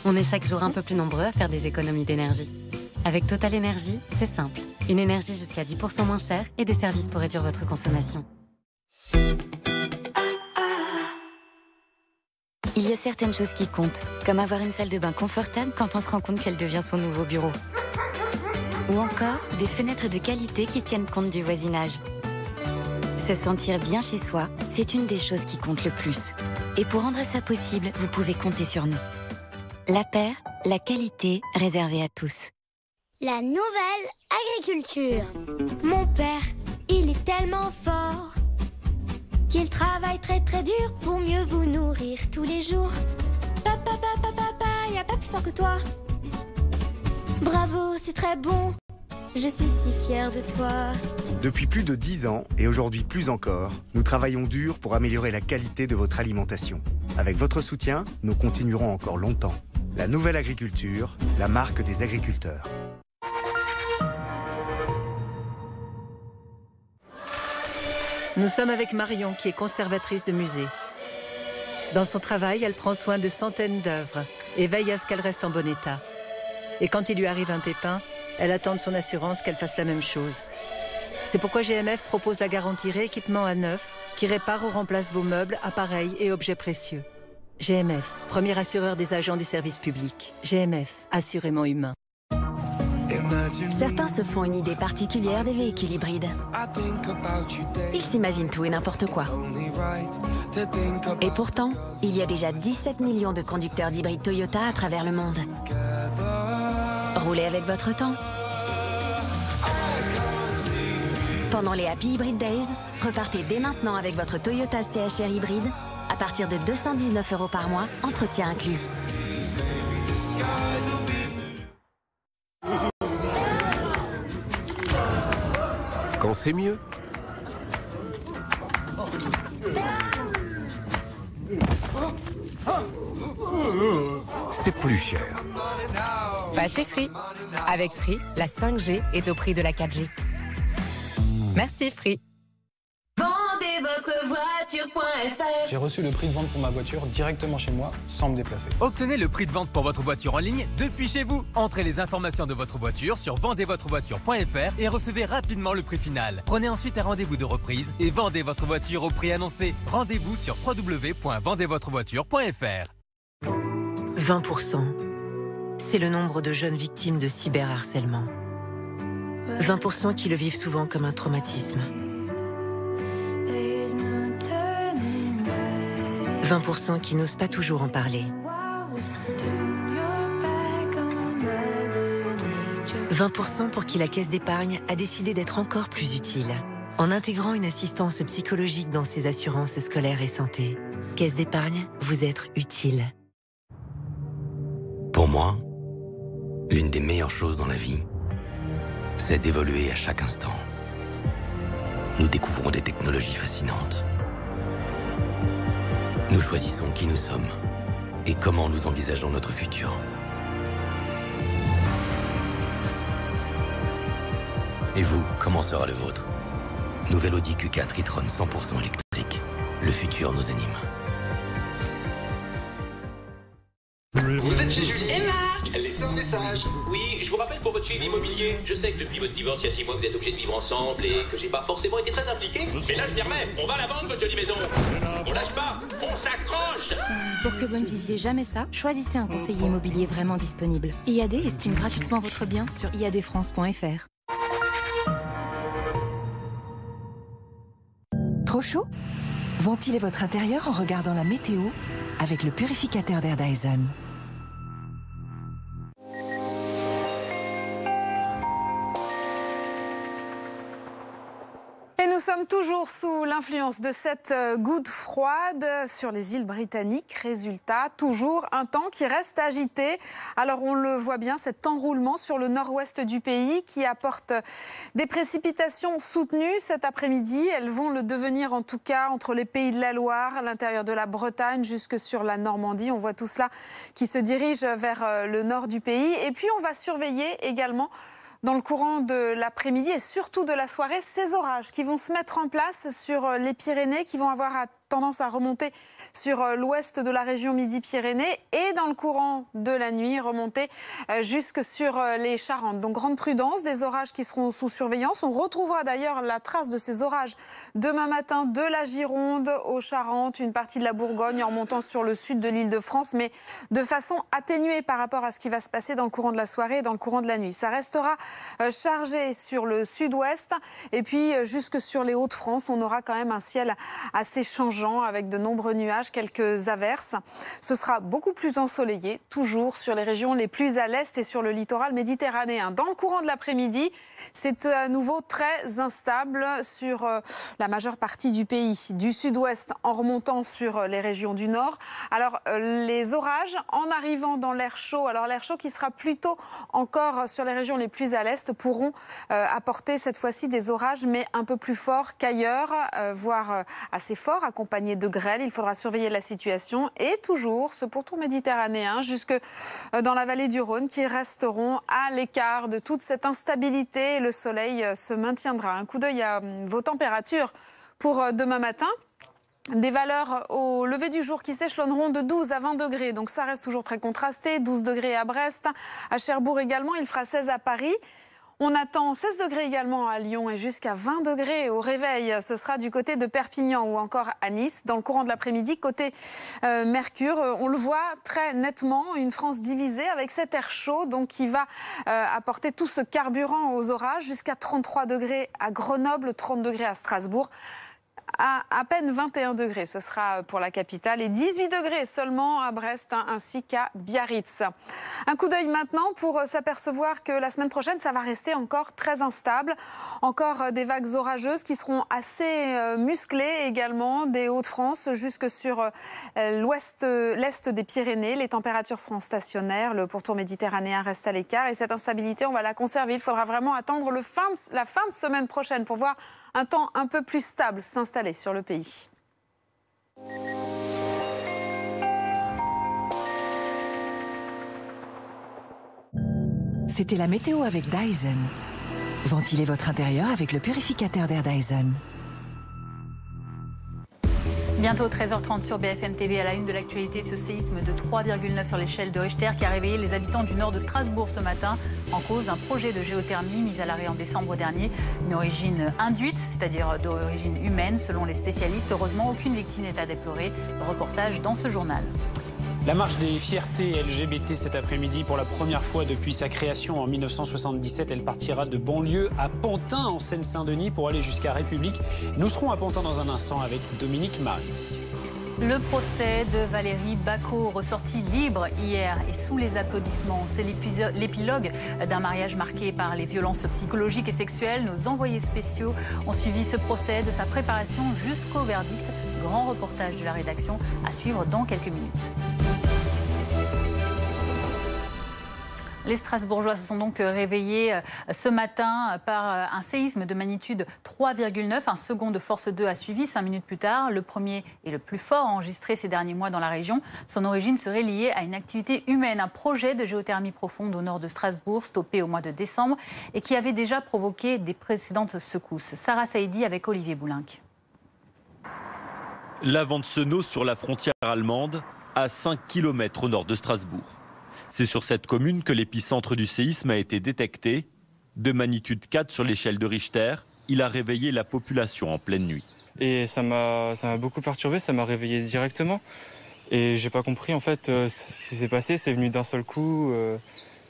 On est chaque jour un peu plus nombreux à faire des économies d'énergie. Avec Total Énergie, c'est simple. Une énergie jusqu'à 10% moins chère et des services pour réduire votre consommation. Il y a certaines choses qui comptent, comme avoir une salle de bain confortable quand on se rend compte qu'elle devient son nouveau bureau. Ou encore, des fenêtres de qualité qui tiennent compte du voisinage. Se sentir bien chez soi, c'est une des choses qui compte le plus. Et pour rendre ça possible, vous pouvez compter sur nous. La Paire, la qualité réservée à tous. La nouvelle agriculture. Mon père, il est tellement fort qu'il travaille très très dur pour mieux vous nourrir tous les jours. Papa, y a pas plus fort que toi. Bravo, c'est très bon. Je suis si fière de toi. Depuis plus de 10 ans, et aujourd'hui plus encore, nous travaillons dur pour améliorer la qualité de votre alimentation. Avec votre soutien, nous continuerons encore longtemps. La nouvelle agriculture, la marque des agriculteurs. Nous sommes avec Marion, qui est conservatrice de musée. Dans son travail, elle prend soin de centaines d'œuvres et veille à ce qu'elles restent en bon état. Et quand il lui arrive un pépin, elle attend de son assurance qu'elle fasse la même chose. C'est pourquoi GMF propose la garantie rééquipement à neuf, qui répare ou remplace vos meubles, appareils et objets précieux. GMF, premier assureur des agents du service public. GMF, assurément humain. Certains se font une idée particulière des véhicules hybrides. Ils s'imaginent tout et n'importe quoi. Et pourtant, il y a déjà 17 millions de conducteurs d'hybrides Toyota à travers le monde. Roulez avec votre temps. Pendant les Happy Hybrid Days, repartez dès maintenant avec votre Toyota CHR hybride à partir de 219 € par mois, entretien inclus. Quand c'est mieux, c'est plus cher. Pas chez Free. Avec Free, la 5G est au prix de la 4G. Merci Free. Vendez votre voiture.fr. J'ai reçu le prix de vente pour ma voiture directement chez moi, sans me déplacer. Obtenez le prix de vente pour votre voiture en ligne depuis chez vous. Entrez les informations de votre voiture sur vendezvotrevoiture.fr et recevez rapidement le prix final. Prenez ensuite un rendez-vous de reprise et vendez votre voiture au prix annoncé. Rendez-vous sur www.vendezvotrevoiture.fr. 20%. C'est le nombre de jeunes victimes de cyberharcèlement. 20% qui le vivent souvent comme un traumatisme. 20% qui n'osent pas toujours en parler. 20% pour qui la caisse d'épargne a décidé d'être encore plus utile, en intégrant une assistance psychologique dans ses assurances scolaires et santé. Caisse d'épargne, vous êtes utile. Pour moi, l'une des meilleures choses dans la vie, c'est d'évoluer à chaque instant. Nous découvrons des technologies fascinantes. Nous choisissons qui nous sommes et comment nous envisageons notre futur. Et vous, comment sera le vôtre? Nouvelle Audi Q4 e-tron 100% électrique. Le futur nous anime. Vous êtes chez Julie et Marc. Laissez un message. Oui, je vous rappelle pour votre suivi immobilier. Je sais que depuis votre divorce il y a 6 mois, vous êtes obligés de vivre ensemble et que j'ai pas forcément été très impliqué. Mais là, je m'y remets. On va la vendre, votre jolie maison. On lâche pas. On s'accroche. Pour que vous ne viviez jamais ça, choisissez un conseiller immobilier vraiment disponible. IAD estime gratuitement votre bien sur iadfrance.fr. Trop chaud? Ventilez votre intérieur en regardant la météo avec le purificateur d'air Dyson. Et nous sommes toujours sous l'influence de cette goutte froide sur les îles britanniques. Résultat, toujours un temps qui reste agité. Alors on le voit bien, cet enroulement sur le nord-ouest du pays qui apporte des précipitations soutenues cet après-midi. Elles vont le devenir en tout cas entre les pays de la Loire, à l'intérieur de la Bretagne, jusque sur la Normandie. On voit tout cela qui se dirige vers le nord du pays. Et puis on va surveiller également dans le courant de l'après-midi et surtout de la soirée, ces orages qui vont se mettre en place sur les Pyrénées, qui vont avoir tendance à remonter sur l'ouest de la région Midi-Pyrénées et dans le courant de la nuit remonter jusque sur les Charentes. Donc grande prudence, des orages qui seront sous surveillance. On retrouvera d'ailleurs la trace de ces orages demain matin de la Gironde aux Charentes, une partie de la Bourgogne en remontant sur le sud de l'Île-de-France, mais de façon atténuée par rapport à ce qui va se passer dans le courant de la soirée et dans le courant de la nuit. Ça restera chargé sur le sud-ouest et puis jusque sur les Hauts-de-France, on aura quand même un ciel assez changeant avec de nombreux nuages, quelques averses. Ce sera beaucoup plus ensoleillé, toujours sur les régions les plus à l'est et sur le littoral méditerranéen. Dans le courant de l'après-midi, c'est à nouveau très instable sur la majeure partie du pays, du sud-ouest en remontant sur les régions du nord. Alors les orages en arrivant dans l'air chaud, alors l'air chaud qui sera plutôt encore sur les régions les plus à l'est, pourront apporter cette fois-ci des orages mais un peu plus forts qu'ailleurs, voire assez forts, accompagnés de grêle. Il faudra surveiller la situation et toujours ce pourtour méditerranéen jusque dans la vallée du Rhône qui resteront à l'écart de toute cette instabilité. Le soleil se maintiendra. Un coup d'œil à vos températures pour demain matin. Des valeurs au lever du jour qui s'échelonneront de 12 à 20 degrés. Donc ça reste toujours très contrasté. 12 degrés à Brest, à Cherbourg également. Il fera 16 à Paris. On attend 16 degrés également à Lyon et jusqu'à 20 degrés au réveil. Ce sera du côté de Perpignan ou encore à Nice. Dans le courant de l'après-midi, côté Mercure, on le voit très nettement, une France divisée avec cet air chaud donc qui va apporter tout ce carburant aux orages. Jusqu'à 33 degrés à Grenoble, 30 degrés à Strasbourg. À peine 21 degrés, ce sera pour la capitale, et 18 degrés seulement à Brest ainsi qu'à Biarritz. Un coup d'œil maintenant pour s'apercevoir que la semaine prochaine, ça va rester encore très instable. Encore des vagues orageuses qui seront assez musclées également, des Hauts-de-France jusque sur l'est des Pyrénées. Les températures seront stationnaires, le pourtour méditerranéen reste à l'écart et cette instabilité, on va la conserver. Il faudra vraiment attendre la fin de semaine prochaine pour voir un temps un peu plus stable s'installer sur le pays. C'était la météo avec Dyson. Ventilez votre intérieur avec le purificateur d'air Dyson. Bientôt 13h30 sur BFM TV, à la une de l'actualité, ce séisme de 3,9 sur l'échelle de Richter qui a réveillé les habitants du nord de Strasbourg ce matin. En cause, un projet de géothermie mis à l'arrêt en décembre dernier. Une origine induite, c'est-à-dire d'origine humaine, selon les spécialistes. Heureusement, aucune victime n'est à déplorer. Reportage dans ce journal. La marche des fiertés LGBT cet après-midi, pour la première fois depuis sa création en 1977, elle partira de banlieue à Pantin en Seine-Saint-Denis pour aller jusqu'à République. Nous serons à Pantin dans un instant avec Dominique Marie. Le procès de Valérie Bacot, ressorti libre hier et sous les applaudissements. C'est l'épilogue d'un mariage marqué par les violences psychologiques et sexuelles. Nos envoyés spéciaux ont suivi ce procès de sa préparation jusqu'au verdict. Grand reportage de la rédaction à suivre dans quelques minutes. Les Strasbourgeois se sont donc réveillés ce matin par un séisme de magnitude 3,9. Un second de force 2 a suivi 5 minutes plus tard. Le premier et le plus fort enregistré ces derniers mois dans la région. Son origine serait liée à une activité humaine, un projet de géothermie profonde au nord de Strasbourg, stoppé au mois de décembre et qui avait déjà provoqué des précédentes secousses. Sarah Saïdi avec Olivier Boulinc. L'Aventsenau sur la frontière allemande, à 5 km au nord de Strasbourg. C'est sur cette commune que l'épicentre du séisme a été détecté. De magnitude 4 sur l'échelle de Richter, il a réveillé la population en pleine nuit. Et ça m'a beaucoup perturbé, ça m'a réveillé directement. Et j'ai pas compris en fait ce qui s'est passé, c'est venu d'un seul coup,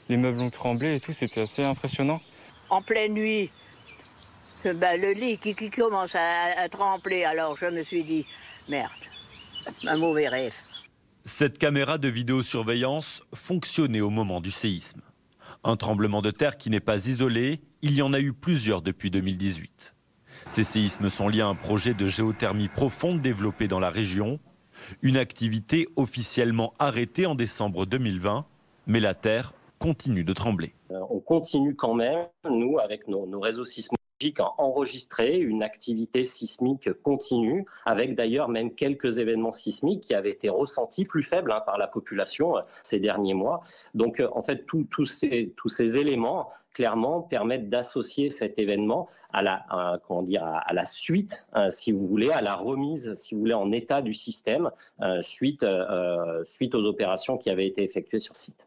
les meubles ont tremblé et tout, c'était assez impressionnant. En pleine nuit, le lit qui commence à trembler, alors je me suis dit, merde, un mauvais rêve. Cette caméra de vidéosurveillance fonctionnait au moment du séisme. Un tremblement de terre qui n'est pas isolé, il y en a eu plusieurs depuis 2018. Ces séismes sont liés à un projet de géothermie profonde développé dans la région, une activité officiellement arrêtée en décembre 2020, mais la terre continue de trembler. On continue quand même, nous, avec nos réseaux sismologiques, à enregistrer une activité sismique continue, avec d'ailleurs même quelques événements sismiques qui avaient été ressentis plus faibles par la population ces derniers mois. Donc en fait, tous ces éléments clairement permettent d'associer cet événement à la suite, si vous voulez, à la remise, si vous voulez, en état du système suite aux opérations qui avaient été effectuées sur site.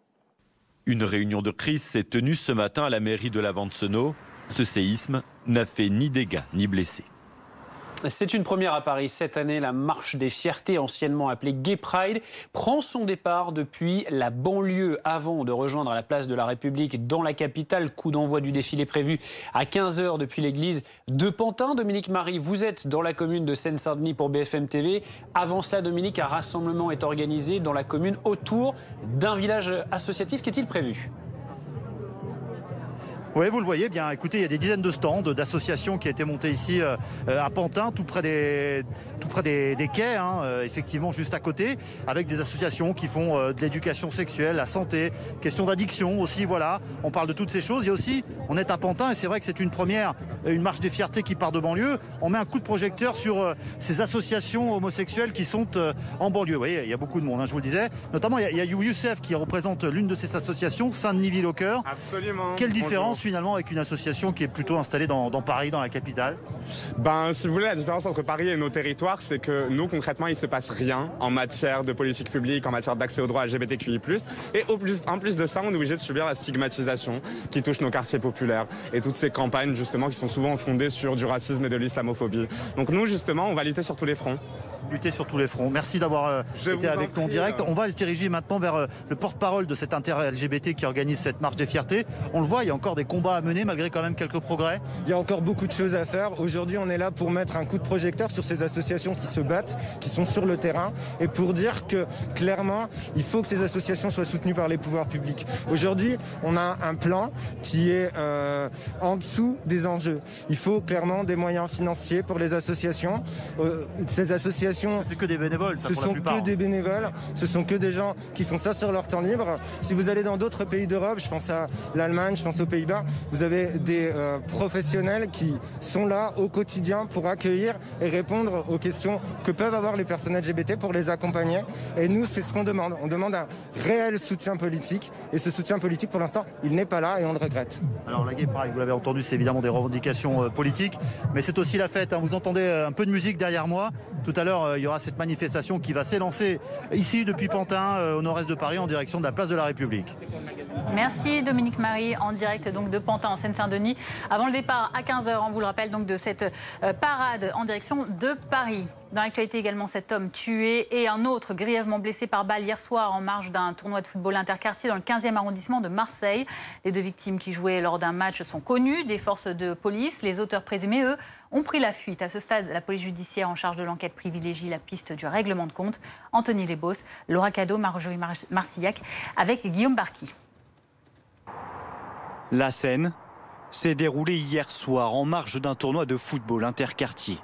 Une réunion de crise s'est tenue ce matin à la mairie de l'Aventsenau. Ce séisme n'a fait ni dégâts ni blessés. C'est une première à Paris. Cette année, la marche des fiertés, anciennement appelée Gay Pride, prend son départ depuis la banlieue avant de rejoindre la place de la République dans la capitale. Coup d'envoi du défilé prévu à 15h depuis l'église de Pantin. Dominique Marie, vous êtes dans la commune de Seine-Saint-Denis pour BFM TV. Avant cela, Dominique, un rassemblement est organisé dans la commune autour d'un village associatif. Qu'est-il prévu ? Oui, vous le voyez bien. Écoutez, il y a des dizaines de stands d'associations qui étaient montés ici à Pantin, tout près des quais, effectivement juste à côté, avec des associations qui font de l'éducation sexuelle, la santé, question d'addiction aussi, voilà. On parle de toutes ces choses. Il y a aussi, on est à Pantin et c'est vrai que c'est une première, une marche des fiertés qui part de banlieue. On met un coup de projecteur sur ces associations homosexuelles qui sont en banlieue. Vous voyez, il y a beaucoup de monde, je vous le disais. Notamment, il y a Youssef qui représente l'une de ces associations, Saint-Denis Ville au cœur. Absolument. Quelle différence différence finalement avec une association qui est plutôt installée dans Paris, dans la capitale? Si vous voulez, la différence entre Paris et nos territoires, c'est que nous, concrètement, il ne se passe rien en matière de politique publique, en matière d'accès aux droits LGBTQI+. Et en plus de ça, on est obligé de subir la stigmatisation qui touche nos quartiers populaires et toutes ces campagnes, justement, qui sont souvent fondées sur du racisme et de l'islamophobie. Donc nous, justement, on va lutter sur tous les fronts. Lutter sur tous les fronts. Merci d'avoir été avec nous en direct. On va se diriger maintenant vers le porte-parole de cet inter-LGBT qui organise cette marche des fiertés. On le voit, il y a encore des combats à mener malgré quand même quelques progrès. Il y a encore beaucoup de choses à faire. Aujourd'hui, on est là pour mettre un coup de projecteur sur ces associations qui se battent, qui sont sur le terrain, et pour dire que clairement, il faut que ces associations soient soutenues par les pouvoirs publics. Aujourd'hui, on a un plan qui est en dessous des enjeux. Il faut clairement des moyens financiers pour les associations. Ces associations, c'est que des bénévoles, ce sont que des bénévoles, ce sont que des gens qui font ça sur leur temps libre. Si vous allez dans d'autres pays d'Europe, je pense à l'Allemagne, je pense aux Pays-Bas, vous avez des professionnels qui sont là au quotidien pour accueillir et répondre aux questions que peuvent avoir les personnes LGBT pour les accompagner. Et nous, c'est ce qu'on demande. On demande un réel soutien politique. Et ce soutien politique, pour l'instant, il n'est pas là et on le regrette. Alors la Gay Pride, vous l'avez entendu, c'est évidemment des revendications politiques, mais c'est aussi la fête. Vous entendez un peu de musique derrière moi. Tout à l'heure, il y aura cette manifestation qui va s'élancer ici depuis Pantin, au nord-est de Paris, en direction de la place de la République. Merci Dominique Marie, en direct donc de Pantin en Seine-Saint-Denis. Avant le départ à 15h, on vous le rappelle, donc de cette parade en direction de Paris. Dans l'actualité également, cet homme tué et un autre grièvement blessé par balle hier soir en marge d'un tournoi de football interquartier dans le 15e arrondissement de Marseille. Les deux victimes qui jouaient lors d'un match sont connues des forces de police. Les auteurs présumés, eux, ont pris la fuite. À ce stade, la police judiciaire en charge de l'enquête privilégie la piste du règlement de compte. Anthony Lebos, Laura Cadeau, Marjorie Marcillac avec Guillaume Barqui. La scène s'est déroulée hier soir en marge d'un tournoi de football interquartier.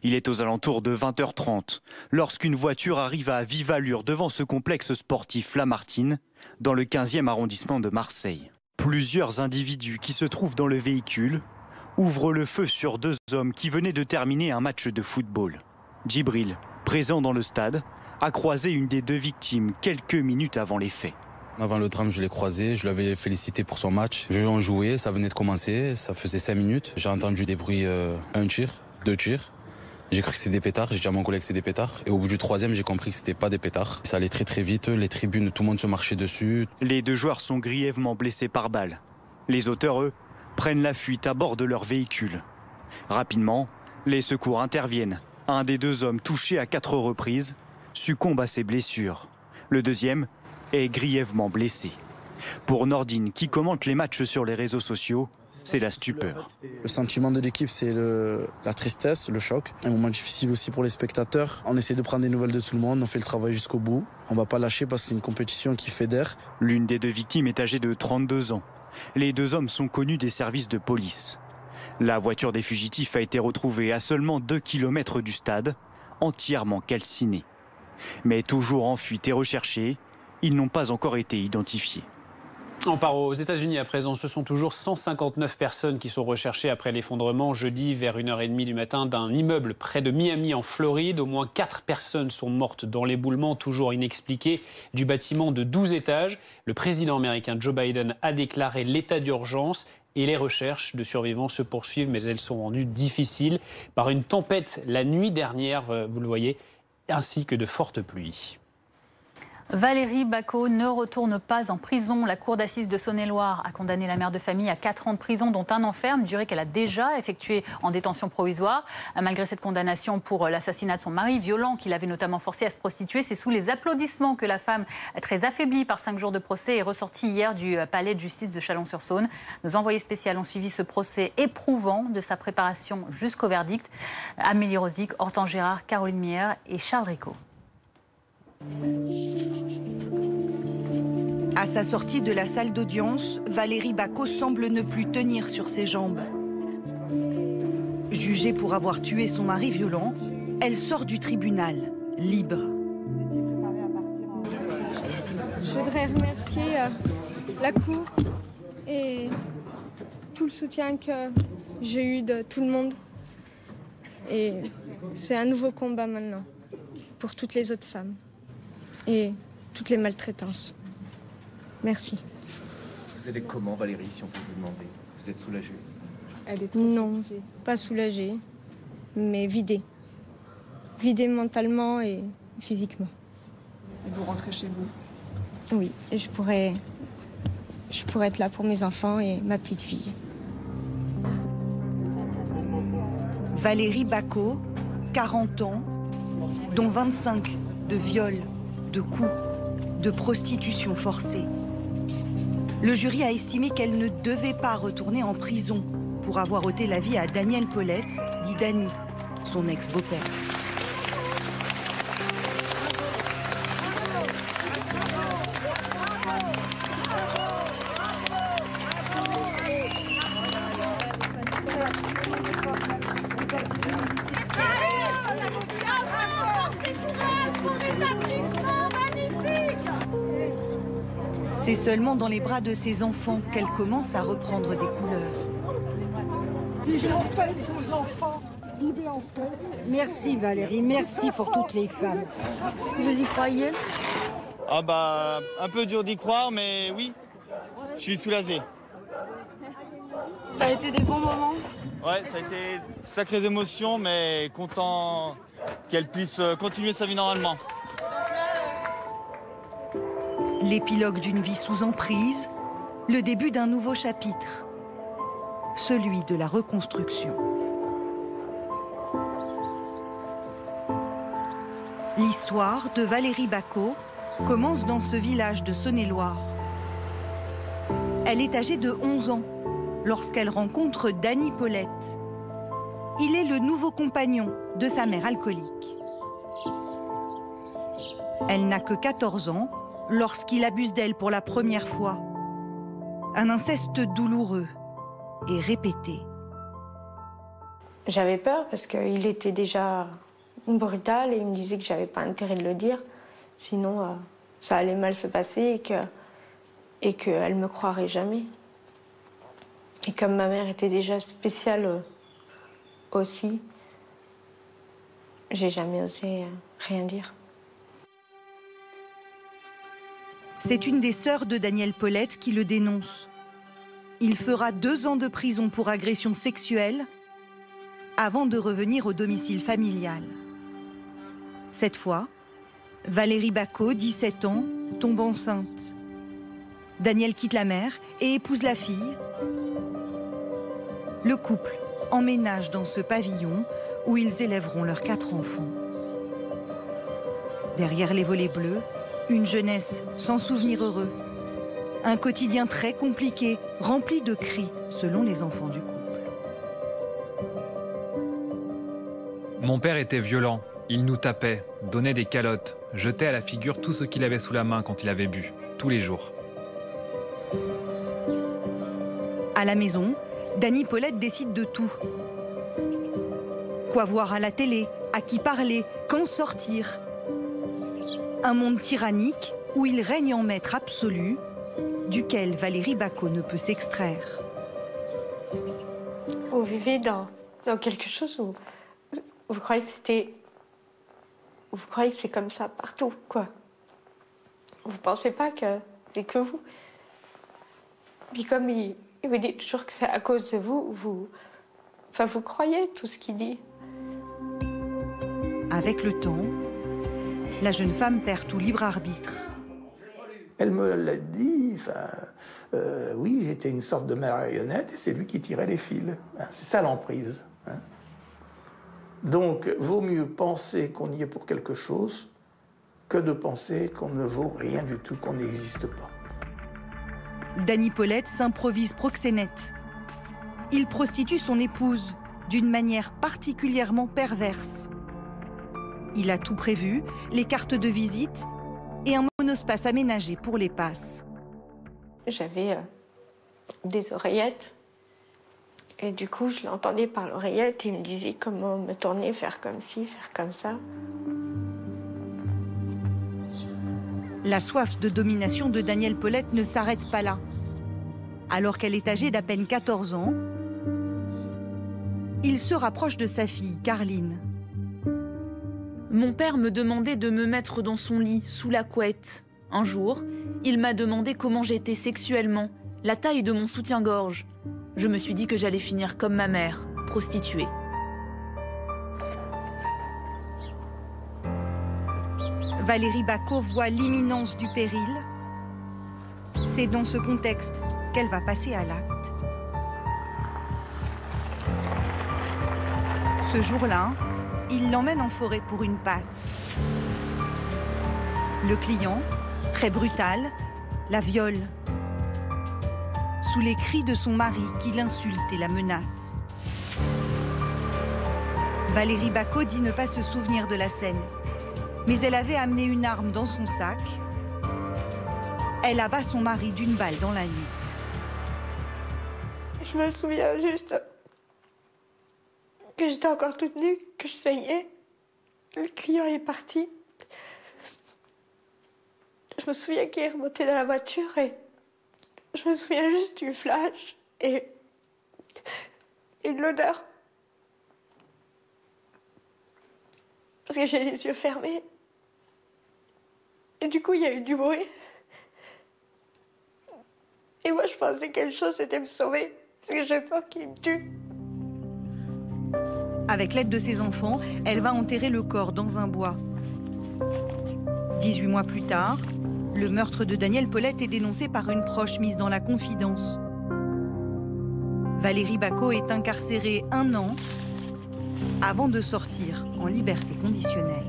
Il est aux alentours de 20h30 lorsqu'une voiture arrive à vive allure devant ce complexe sportif Lamartine dans le 15e arrondissement de Marseille. Plusieurs individus qui se trouvent dans le véhicule ouvrent le feu sur deux hommes qui venaient de terminer un match de football. Djibril, présent dans le stade, a croisé une des deux victimes quelques minutes avant les faits. Avant le drame, je l'ai croisé, je l'avais félicité pour son match. Je lui ai joué, ça venait de commencer, ça faisait 5 minutes. J'ai entendu des bruits, un tir, 2 tirs. J'ai cru que c'était des pétards, j'ai dit à mon collègue que c'était des pétards. Et au bout du 3e, j'ai compris que c'était pas des pétards. Ça allait très très vite, les tribunes, tout le monde se marchait dessus. Les deux joueurs sont grièvement blessés par balle. Les auteurs, eux, prennent la fuite à bord de leur véhicule. Rapidement, les secours interviennent. Un des deux hommes touchés à 4 reprises succombe à ses blessures. Le deuxième est grièvement blessé. Pour Nordine, qui commente les matchs sur les réseaux sociaux, c'est la stupeur. Le sentiment de l'équipe, c'est la tristesse, le choc. Un moment difficile aussi pour les spectateurs. On essaie de prendre des nouvelles de tout le monde, on fait le travail jusqu'au bout. On ne va pas lâcher parce que c'est une compétition qui fédère. L'une des deux victimes est âgée de 32 ans. Les deux hommes sont connus des services de police. La voiture des fugitifs a été retrouvée à seulement 2 km du stade, entièrement calcinée. Mais toujours en fuite et recherchés, ils n'ont pas encore été identifiés. On part aux États-Unis à présent. Ce sont toujours 159 personnes qui sont recherchées après l'effondrement jeudi vers 1h30 du matin d'un immeuble près de Miami en Floride. Au moins 4 personnes sont mortes dans l'éboulement toujours inexpliqué du bâtiment de 12 étages. Le président américain Joe Biden a déclaré l'état d'urgence et les recherches de survivants se poursuivent, mais elles sont rendues difficiles par une tempête la nuit dernière, vous le voyez, ainsi que de fortes pluies. Valérie Bacot ne retourne pas en prison. La cour d'assises de Saône-et-Loire a condamné la mère de famille à 4 ans de prison, dont 1 an ferme, durée qu'elle a déjà effectuée en détention provisoire. Malgré cette condamnation pour l'assassinat de son mari violent, qui l'avait notamment forcé à se prostituer, c'est sous les applaudissements que la femme, très affaiblie par 5 jours de procès, est ressortie hier du palais de justice de Chalon-sur-Saône. Nos envoyés spéciaux ont suivi ce procès éprouvant de sa préparation jusqu'au verdict. Amélie Rosic, Hortense Gérard, Caroline Mier et Charles Ricot. À sa sortie de la salle d'audience, Valérie Bacot semble ne plus tenir sur ses jambes. Jugée pour avoir tué son mari violent, elle sort du tribunal, libre. Je voudrais remercier la Cour et tout le soutien que j'ai eu de tout le monde. Et c'est un nouveau combat maintenant pour toutes les autres femmes et toutes les maltraitances. Merci. Vous allez comment, Valérie, si on peut vous demander? Vous êtes soulagée? Non, pas soulagée, mais vidée. Vidée mentalement et physiquement. Et vous rentrez chez vous? Oui, et je pourrais être là pour mes enfants et ma petite fille. Valérie Bacot, 40 ans, dont 25 de viol, de coups, de prostitution forcée. Le jury a estimé qu'elle ne devait pas retourner en prison pour avoir ôté la vie à Daniel Paulette, dit Dany, son ex-beau-père. C'est seulement dans les bras de ses enfants qu'elle commence à reprendre des couleurs. Vivez en paix, vos enfants. Vivez en paix. Merci Valérie, merci pour toutes les femmes. Vous y croyez? Ah bah, un peu dur d'y croire, mais oui, je suis soulagé. Ça a été des bons moments? Ouais, ça a été sacrées émotions, mais content qu'elle puisse continuer sa vie normalement. L'épilogue d'une vie sous emprise, le début d'un nouveau chapitre, celui de la reconstruction. L'histoire de Valérie Bacot commence dans ce village de Saône-et-Loire. Elle est âgée de 11 ans lorsqu'elle rencontre Dany Paulette. Il est le nouveau compagnon de sa mère alcoolique. Elle n'a que 14 ans lorsqu'il abuse d'elle pour la première fois. Un inceste douloureux et répété. J'avais peur parce qu'il était déjà brutal et il me disait que j'avais pas intérêt de le dire, sinon ça allait mal se passer et qu'elle me croirait jamais. Et comme ma mère était déjà spéciale aussi, j'ai jamais osé rien dire. C'est une des sœurs de Daniel Paulette qui le dénonce. Il fera 2 ans de prison pour agression sexuelle avant de revenir au domicile familial. Cette fois, Valérie Bacot, 17 ans, tombe enceinte. Daniel quitte la mère et épouse la fille. Le couple emménage dans ce pavillon où ils élèveront leurs 4 enfants. Derrière les volets bleus, une jeunesse sans souvenir heureux. Un quotidien très compliqué, rempli de cris, selon les enfants du couple. Mon père était violent. Il nous tapait, donnait des calottes, jetait à la figure tout ce qu'il avait sous la main quand il avait bu, tous les jours. À la maison, Dany Paulette décide de tout. Quoi voir à la télé, à qui parler, quand sortir. Un monde tyrannique où il règne en maître absolu, duquel Valérie Bacot ne peut s'extraire. Vous vivez dans quelque chose où vous croyez que c'était... Vous croyez que c'est comme ça partout, quoi. Vous pensez pas que c'est que vous. Puis comme il vous dit toujours que c'est à cause de vous, vous croyez tout ce qu'il dit. Avec le temps, la jeune femme perd tout libre arbitre. Elle me l'a dit, oui, j'étais une sorte de marionnette et c'est lui qui tirait les fils. C'est ça l'emprise. Donc, vaut mieux penser qu'on y est pour quelque chose que de penser qu'on ne vaut rien du tout, qu'on n'existe pas. Dany Paulette s'improvise proxénète. Il prostitue son épouse d'une manière particulièrement perverse. Il a tout prévu, les cartes de visite et un monospace aménagé pour les passes. J'avais des oreillettes et du coup je l'entendais par l'oreillette et il me disait comment me tourner, faire comme ci, faire comme ça. La soif de domination de Daniel Paulette ne s'arrête pas là. Alors qu'elle est âgée d'à peine 14 ans, il se rapproche de sa fille, Carline. Mon père me demandait de me mettre dans son lit, sous la couette. Un jour, il m'a demandé comment j'étais sexuellement la taille de mon soutien-gorge. Je me suis dit que j'allais finir comme ma mère, prostituée. Valérie Bacot voit l'imminence du péril. C'est dans ce contexte qu'elle va passer à l'acte. Ce jour-là, il l'emmène en forêt pour une passe. Le client, très brutal, la viole. Sous les cris de son mari qui l'insulte et la menace. Valérie Bacot dit ne pas se souvenir de la scène. Mais elle avait amené une arme dans son sac. Elle abat son mari d'une balle dans la nuque. Je me souviens juste que j'étais encore toute nue, que je saignais. Le client est parti. Je me souviens qu'il est remonté dans la voiture et je me souviens juste du flash et de l'odeur. Parce que j'ai les yeux fermés. Et du coup, il y a eu du bruit. Et moi, je pensais que quelque chose était me sauver. Parce que j'ai peur qu'il me tue. Avec l'aide de ses enfants, elle va enterrer le corps dans un bois. 18 mois plus tard, le meurtre de Danielle Paulette est dénoncé par une proche mise dans la confidence. Valérie Bacot est incarcérée 1 an avant de sortir en liberté conditionnelle.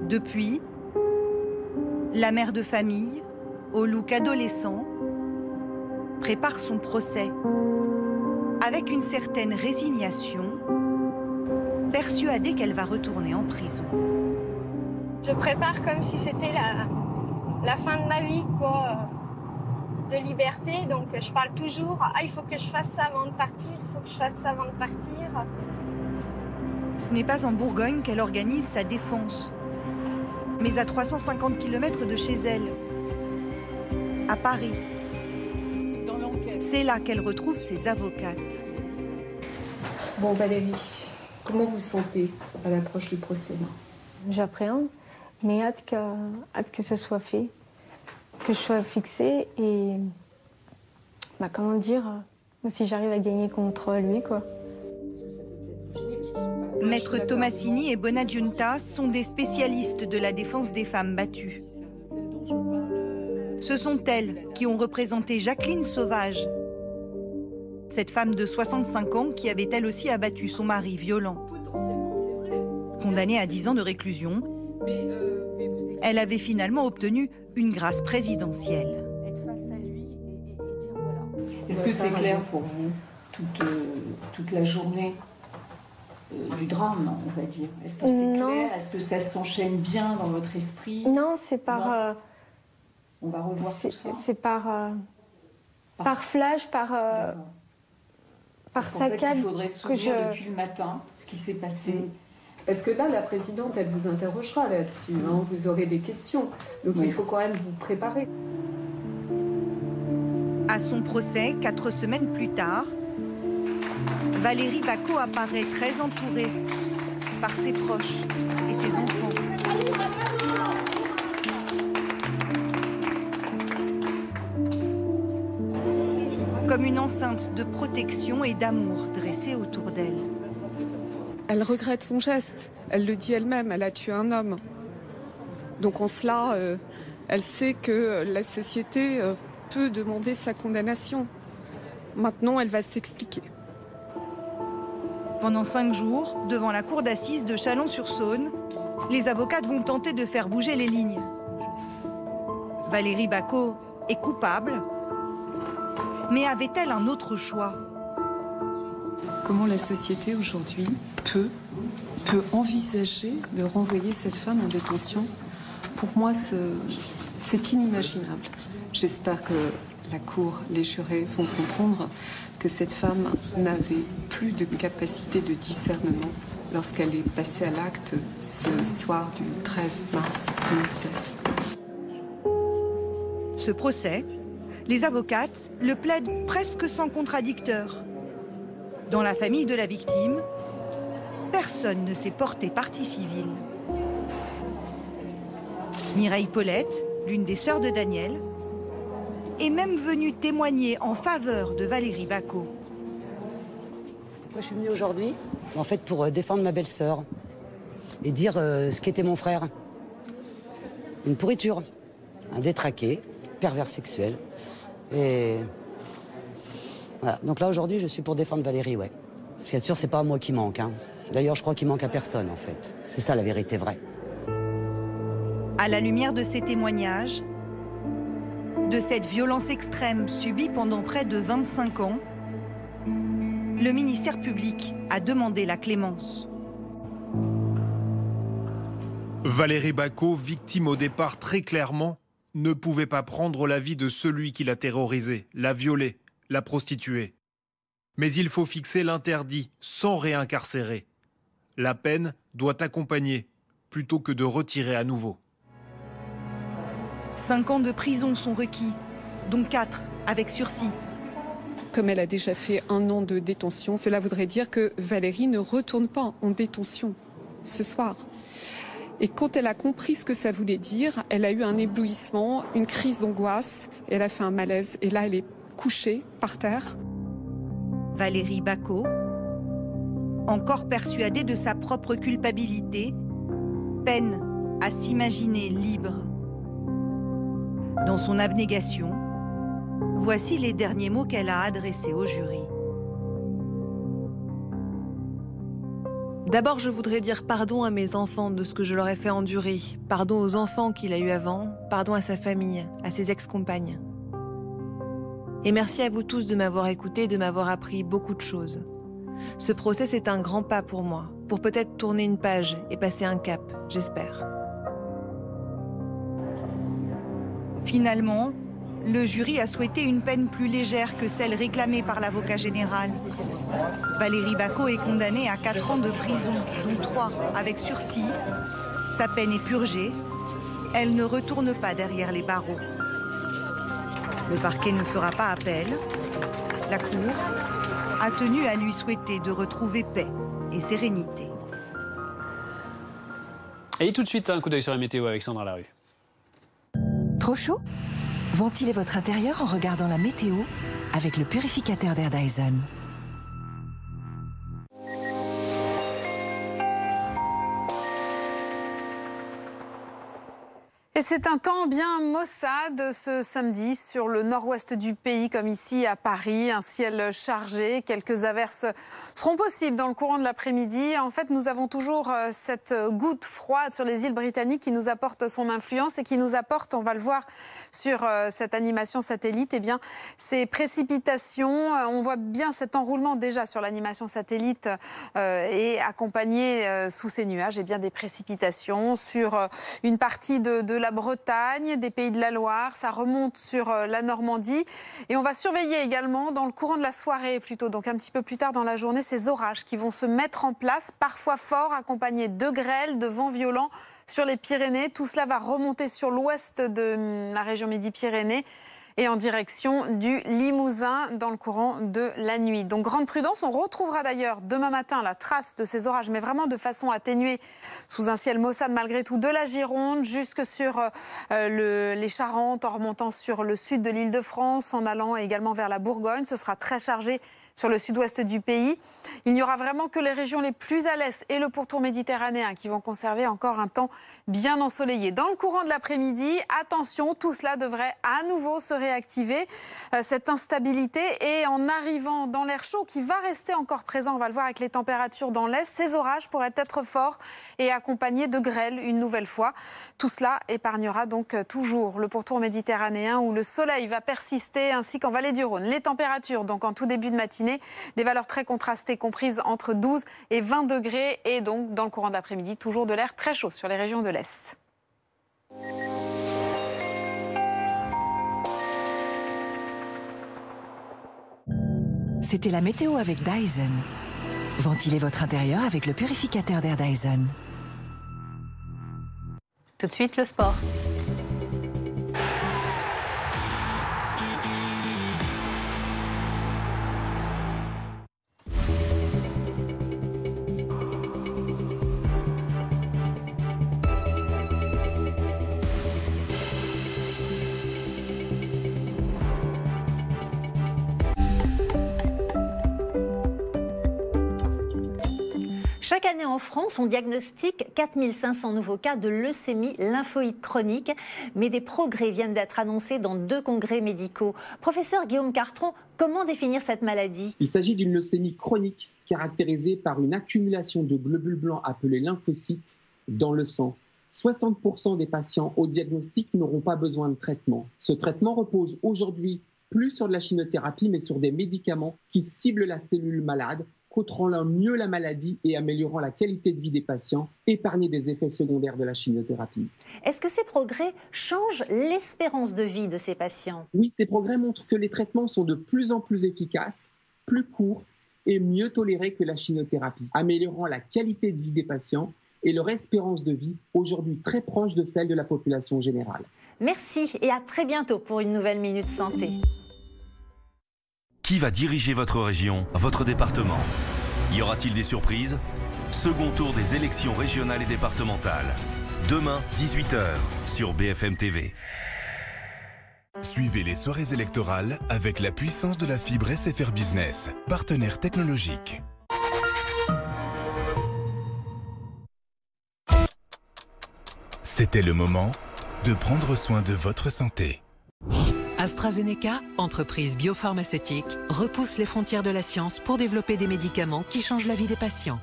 Depuis, la mère de famille, au look adolescent, prépare son procès avec une certaine résignation, persuadée qu'elle va retourner en prison. Je prépare comme si c'était la fin de ma vie, quoi, de liberté. Donc je parle toujours, il faut que je fasse ça avant de partir, il faut que je fasse ça avant de partir. Ce n'est pas en Bourgogne qu'elle organise sa défense, mais à 350 km de chez elle, à Paris. C'est là qu'elle retrouve ses avocates. Bon Valérie, comment vous sentez à l'approche du procès? J'appréhende, mais hâte que ce soit fait, que je sois fixée et, comment dire, si j'arrive à gagner contre lui, quoi. Maître Tomassini et Bonadjunta sont des spécialistes de la défense des femmes battues. Ce sont elles qui ont représenté Jacqueline Sauvage, cette femme de 65 ans qui avait elle aussi abattu son mari violent. Condamnée à 10 ans de réclusion, elle avait finalement obtenu une grâce présidentielle. Est-ce que c'est clair pour vous, toute la journée du drame, on va dire? Est-ce que c'est clair? Est-ce que ça s'enchaîne bien dans votre esprit? Non, c'est par... On va revoir tout ça. C'est par flash, par saccade. Il faudrait se souvenir depuis le matin ce qui s'est passé. Parce que là, la présidente, elle vous interrogera là-dessus. Hein, vous aurez des questions. Donc il faut quand même vous préparer. À son procès, 4 semaines plus tard, Valérie Bacot apparaît très entourée par ses proches et ses enfants. Comme une enceinte de protection et d'amour dressée autour d'elle. Elle regrette son geste. Elle le dit elle-même, elle a tué un homme. Donc en cela, elle sait que la société peut demander sa condamnation. Maintenant, elle va s'expliquer. Pendant 5 jours, devant la cour d'assises de Chalon-sur-Saône, les avocates vont tenter de faire bouger les lignes. Valérie Bacot est coupable, mais avait-elle un autre choix? Comment la société aujourd'hui peut envisager de renvoyer cette femme en détention? Pour moi, c'est inimaginable. J'espère que la Cour, les jurés vont comprendre que cette femme n'avait plus de capacité de discernement lorsqu'elle est passée à l'acte ce soir du 13 mars 2016. Ce procès, les avocates le plaident presque sans contradicteur. Dans la famille de la victime, personne ne s'est porté partie civile. Mireille Paulette, l'une des sœurs de Daniel, est même venue témoigner en faveur de Valérie Bacot. Moi, je suis venue aujourd'hui, en fait, pour défendre ma belle-sœur et dire ce qu'était mon frère. Une pourriture, un détraqué, pervers sexuel. Et voilà. Donc là, aujourd'hui, je suis pour défendre Valérie, ouais. Ce qui est sûr, c'est pas à moi qui manque. Hein. D'ailleurs, je crois qu'il manque à personne, en fait. C'est ça la vérité vraie. À la lumière de ces témoignages, de cette violence extrême subie pendant près de 25 ans, le ministère public a demandé la clémence. Valérie Bacot, victime au départ très clairement, ne pouvait pas prendre la vie de celui qui l'a terrorisée, l'a violée, l'a prostituée. Mais il faut fixer l'interdit sans réincarcérer. La peine doit accompagner plutôt que de retirer à nouveau. 5 ans de prison sont requis, dont 4 avec sursis. Comme elle a déjà fait 1 an de détention, cela voudrait dire que Valérie ne retourne pas en détention ce soir. Et quand elle a compris ce que ça voulait dire, elle a eu un éblouissement, une crise d'angoisse, elle a fait un malaise. Et là, elle est couchée par terre. Valérie Bacot, encore persuadée de sa propre culpabilité, peine à s'imaginer libre. Dans son abnégation, voici les derniers mots qu'elle a adressés au jury. D'abord, je voudrais dire pardon à mes enfants de ce que je leur ai fait endurer. Pardon aux enfants qu'il a eus avant, pardon à sa famille, à ses ex-compagnes. Et merci à vous tous de m'avoir écouté et de m'avoir appris beaucoup de choses. Ce procès, c'est un grand pas pour moi, pour peut-être tourner une page et passer un cap, j'espère. Finalement, le jury a souhaité une peine plus légère que celle réclamée par l'avocat général. Valérie Bacot est condamnée à 4 ans de prison, dont 3 avec sursis. Sa peine est purgée. Elle ne retourne pas derrière les barreaux. Le parquet ne fera pas appel. La Cour a tenu à lui souhaiter de retrouver paix et sérénité. Et tout de suite, un coup d'œil sur la météo avec Sandra Larue. Trop chaud? Ventilez votre intérieur en regardant la météo avec le purificateur d'air Dyson. Et c'est un temps bien maussade ce samedi sur le nord-ouest du pays, comme ici à Paris. Un ciel chargé, quelques averses seront possibles dans le courant de l'après-midi. En fait, nous avons toujours cette goutte froide sur les îles britanniques qui nous apporte son influence et qui nous apporte, on va le voir sur cette animation satellite, eh bien, ces précipitations. On voit bien cet enroulement déjà sur l'animation satellite et accompagné sous ces nuages, eh bien, des précipitations sur une partie de la Bretagne, des Pays de la Loire, ça remonte sur la Normandie. Et on va surveiller également dans le courant de la soirée plutôt, donc un petit peu plus tard dans la journée, ces orages qui vont se mettre en place, parfois forts, accompagnés de grêles, de vents violents sur les Pyrénées. Tout cela va remonter sur l'ouest de la région Midi-Pyrénées et en direction du Limousin dans le courant de la nuit. Donc grande prudence, on retrouvera d'ailleurs demain matin la trace de ces orages, mais vraiment de façon atténuée sous un ciel maussade malgré tout, de la Gironde jusque sur les Charentes, en remontant sur le sud de l'Île-de-France, en allant également vers la Bourgogne. Ce sera très chargé sur le sud-ouest du pays. Il n'y aura vraiment que les régions les plus à l'est et le pourtour méditerranéen qui vont conserver encore un temps bien ensoleillé. Dans le courant de l'après-midi, attention, tout cela devrait à nouveau se réactiver, cette instabilité. Et en arrivant dans l'air chaud qui va rester encore présent, on va le voir avec les températures dans l'est, ces orages pourraient être forts et accompagnés de grêles une nouvelle fois. Tout cela épargnera donc toujours le pourtour méditerranéen où le soleil va persister ainsi qu'en vallée du Rhône. Les températures donc en tout début de matinée, des valeurs très contrastées comprises entre 12 et 20 degrés et donc dans le courant d'après-midi toujours de l'air très chaud sur les régions de l'Est. C'était la météo avec Dyson. Ventilez votre intérieur avec le purificateur d'air Dyson. Tout de suite, le sport. Chaque année en France, on diagnostique 4500 nouveaux cas de leucémie lymphoïde chronique, mais des progrès viennent d'être annoncés dans 2 congrès médicaux. Professeur Guillaume Cartron, comment définir cette maladie? Il s'agit d'une leucémie chronique caractérisée par une accumulation de globules blancs appelés lymphocytes dans le sang. 60% des patients au diagnostic n'auront pas besoin de traitement. Ce traitement repose aujourd'hui plus sur de la chimiothérapie, mais sur des médicaments qui ciblent la cellule malade, contrôlant mieux la maladie et améliorant la qualité de vie des patients, épargner des effets secondaires de la chimiothérapie. Est-ce que ces progrès changent l'espérance de vie de ces patients? Oui, ces progrès montrent que les traitements sont de plus en plus efficaces, plus courts et mieux tolérés que la chimiothérapie, améliorant la qualité de vie des patients et leur espérance de vie, aujourd'hui très proche de celle de la population générale. Merci et à très bientôt pour une nouvelle Minute Santé. Qui va diriger votre région, votre département? Y aura-t-il des surprises? Second tour des élections régionales et départementales. Demain, 18h, sur BFM TV. Suivez les soirées électorales avec la puissance de la fibre SFR Business, partenaire technologique. C'était le moment de prendre soin de votre santé. AstraZeneca, entreprise biopharmaceutique, repousse les frontières de la science pour développer des médicaments qui changent la vie des patients.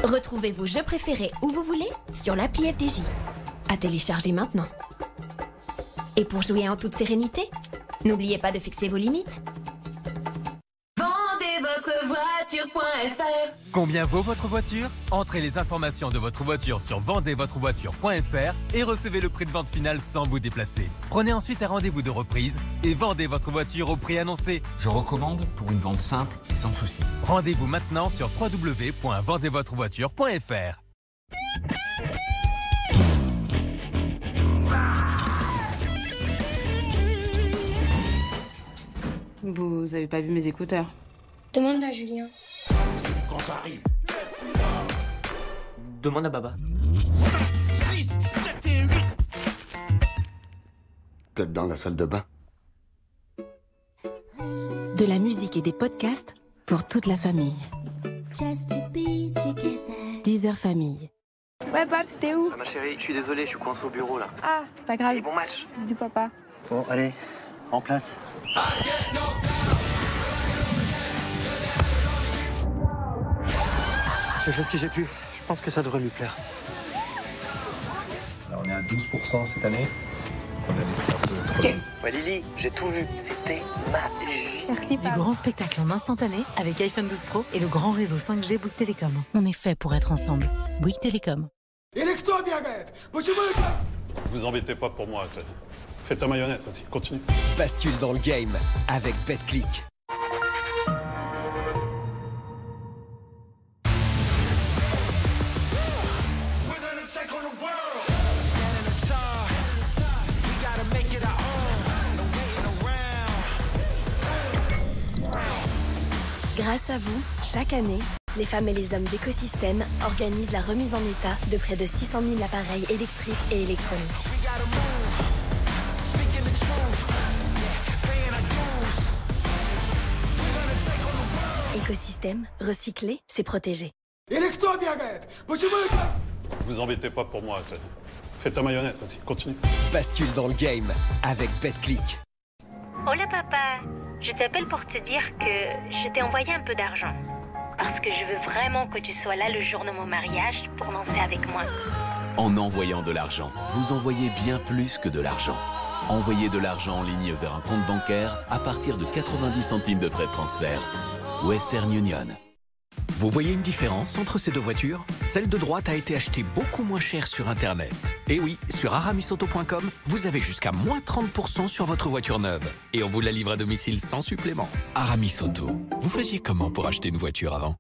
Retrouvez vos jeux préférés où vous voulez sur l'appli FDJ. À télécharger maintenant. Et pour jouer en toute sérénité, n'oubliez pas de fixer vos limites. Vendezvotrevoiture.fr. Combien vaut votre voiture? Entrez les informations de votre voiture sur vendezvotrevoiture.fr et recevez le prix de vente final sans vous déplacer. Prenez ensuite un rendez-vous de reprise et vendez votre voiture au prix annoncé. Je recommande pour une vente simple et sans souci. Rendez-vous maintenant sur www.vendezvotrevoiture.fr. Vous avez pas vu mes écouteurs? Demande à Julien. Quand ça arrive. Demande à Baba. 6, 7 et 8. Peut-être dans la salle de bain. De la musique et des podcasts pour toute la famille. Deezer Famille. Ouais, Babs, t'es où? Ah, ma chérie, je suis désolé, je suis coincé au bureau là. Ah, c'est pas grave. Et bon match. Bisous, papa. Bon, allez, en place. J'ai fait ce que j'ai pu. Je pense que ça devrait lui plaire. Alors, on est à 12% cette année. On a laissé un peu... Yes. Ouais, Lily, j'ai tout vu. C'était magique. Merci, papa. Du grand spectacle en instantané avec iPhone 12 Pro et le grand réseau 5G Bouygues Télécom. On est fait pour être ensemble. Bouygues Télécom. Vous embêtez pas pour moi. Faites ta marionnette aussi. Continue. Bascule dans le game avec BetClick. Grâce à vous, chaque année, les femmes et les hommes d'écosystème organisent la remise en état de près de 600 000 appareils électriques et électroniques. Écosystème, recycler, c'est protéger. Vous embêtez pas pour moi. Faites ta marionnette aussi. Continue. Bascule dans le game avec BetClick. Hola papa, je t'appelle pour te dire que je t'ai envoyé un peu d'argent. Parce que je veux vraiment que tu sois là le jour de mon mariage pour danser avec moi. En envoyant de l'argent, vous envoyez bien plus que de l'argent. Envoyez de l'argent en ligne vers un compte bancaire à partir de 90 centimes de frais de transfert. Western Union. Vous voyez une différence entre ces deux voitures? Celle de droite a été achetée beaucoup moins cher sur Internet. Et oui, sur aramisauto.com, vous avez jusqu'à moins 30% sur votre voiture neuve. Et on vous la livre à domicile sans supplément. Aramis Auto. Vous faisiez comment pour acheter une voiture avant?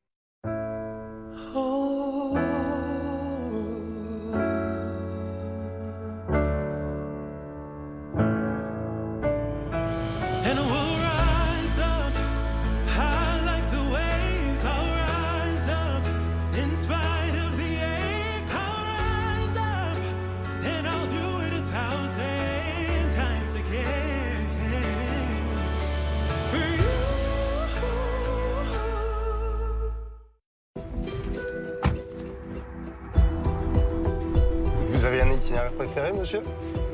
avez un itinéraire préféré, monsieur?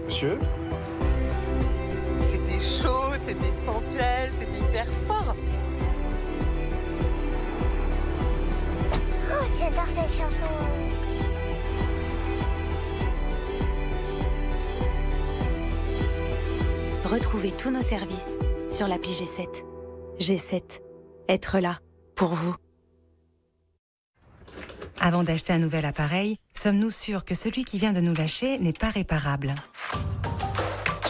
Monsieur? C'était chaud, c'était sensuel, c'était hyper fort. Oh, j'adore cette chanson. Retrouvez tous nos services sur l'appli G7. G7, être là pour vous. Avant d'acheter un nouvel appareil, sommes-nous sûrs que celui qui vient de nous lâcher n'est pas réparable?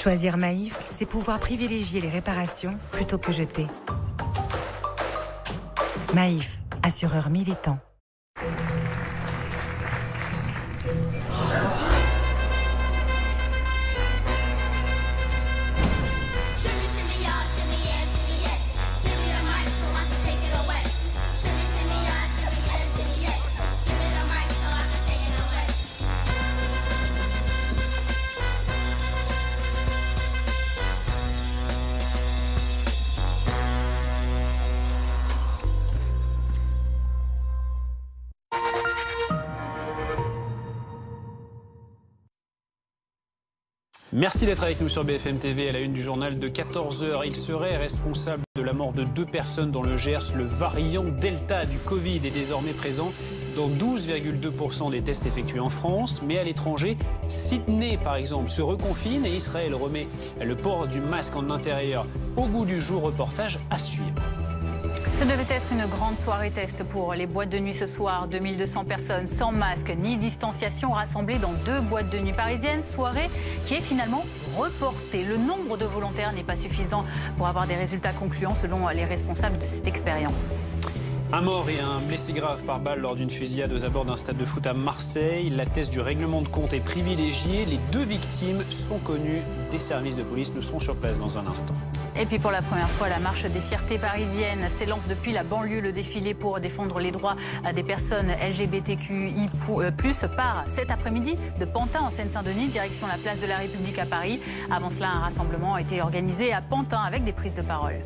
Choisir Maïf, c'est pouvoir privilégier les réparations plutôt que jeter. Maïf, assureur militant. Merci d'être avec nous sur BFM TV à la une du journal de 14h. Il serait responsable de la mort de 2 personnes dans le Gers. Le variant Delta du Covid est désormais présent dans 12,2% des tests effectués en France. Mais à l'étranger, Sydney par exemple se reconfine et Israël remet le port du masque en intérieur au goût du jour. Reportage à suivre. Ce devait être une grande soirée test pour les boîtes de nuit ce soir. 2200 personnes sans masque ni distanciation rassemblées dans 2 boîtes de nuit parisiennes. Soirée qui est finalement reportée. Le nombre de volontaires n'est pas suffisant pour avoir des résultats concluants selon les responsables de cette expérience. Un mort et un blessé grave par balle lors d'une fusillade aux abords d'un stade de foot à Marseille. La thèse du règlement de compte est privilégiée. Les 2 victimes sont connues des services de police. Nous serons sur place dans un instant. Et puis pour la première fois, la marche des fiertés parisiennes s'élance depuis la banlieue. Le défilé pour défendre les droits des personnes LGBTQI+, part cet après-midi de Pantin en Seine-Saint-Denis, direction la place de la République à Paris. Avant cela, un rassemblement a été organisé à Pantin avec des prises de parole.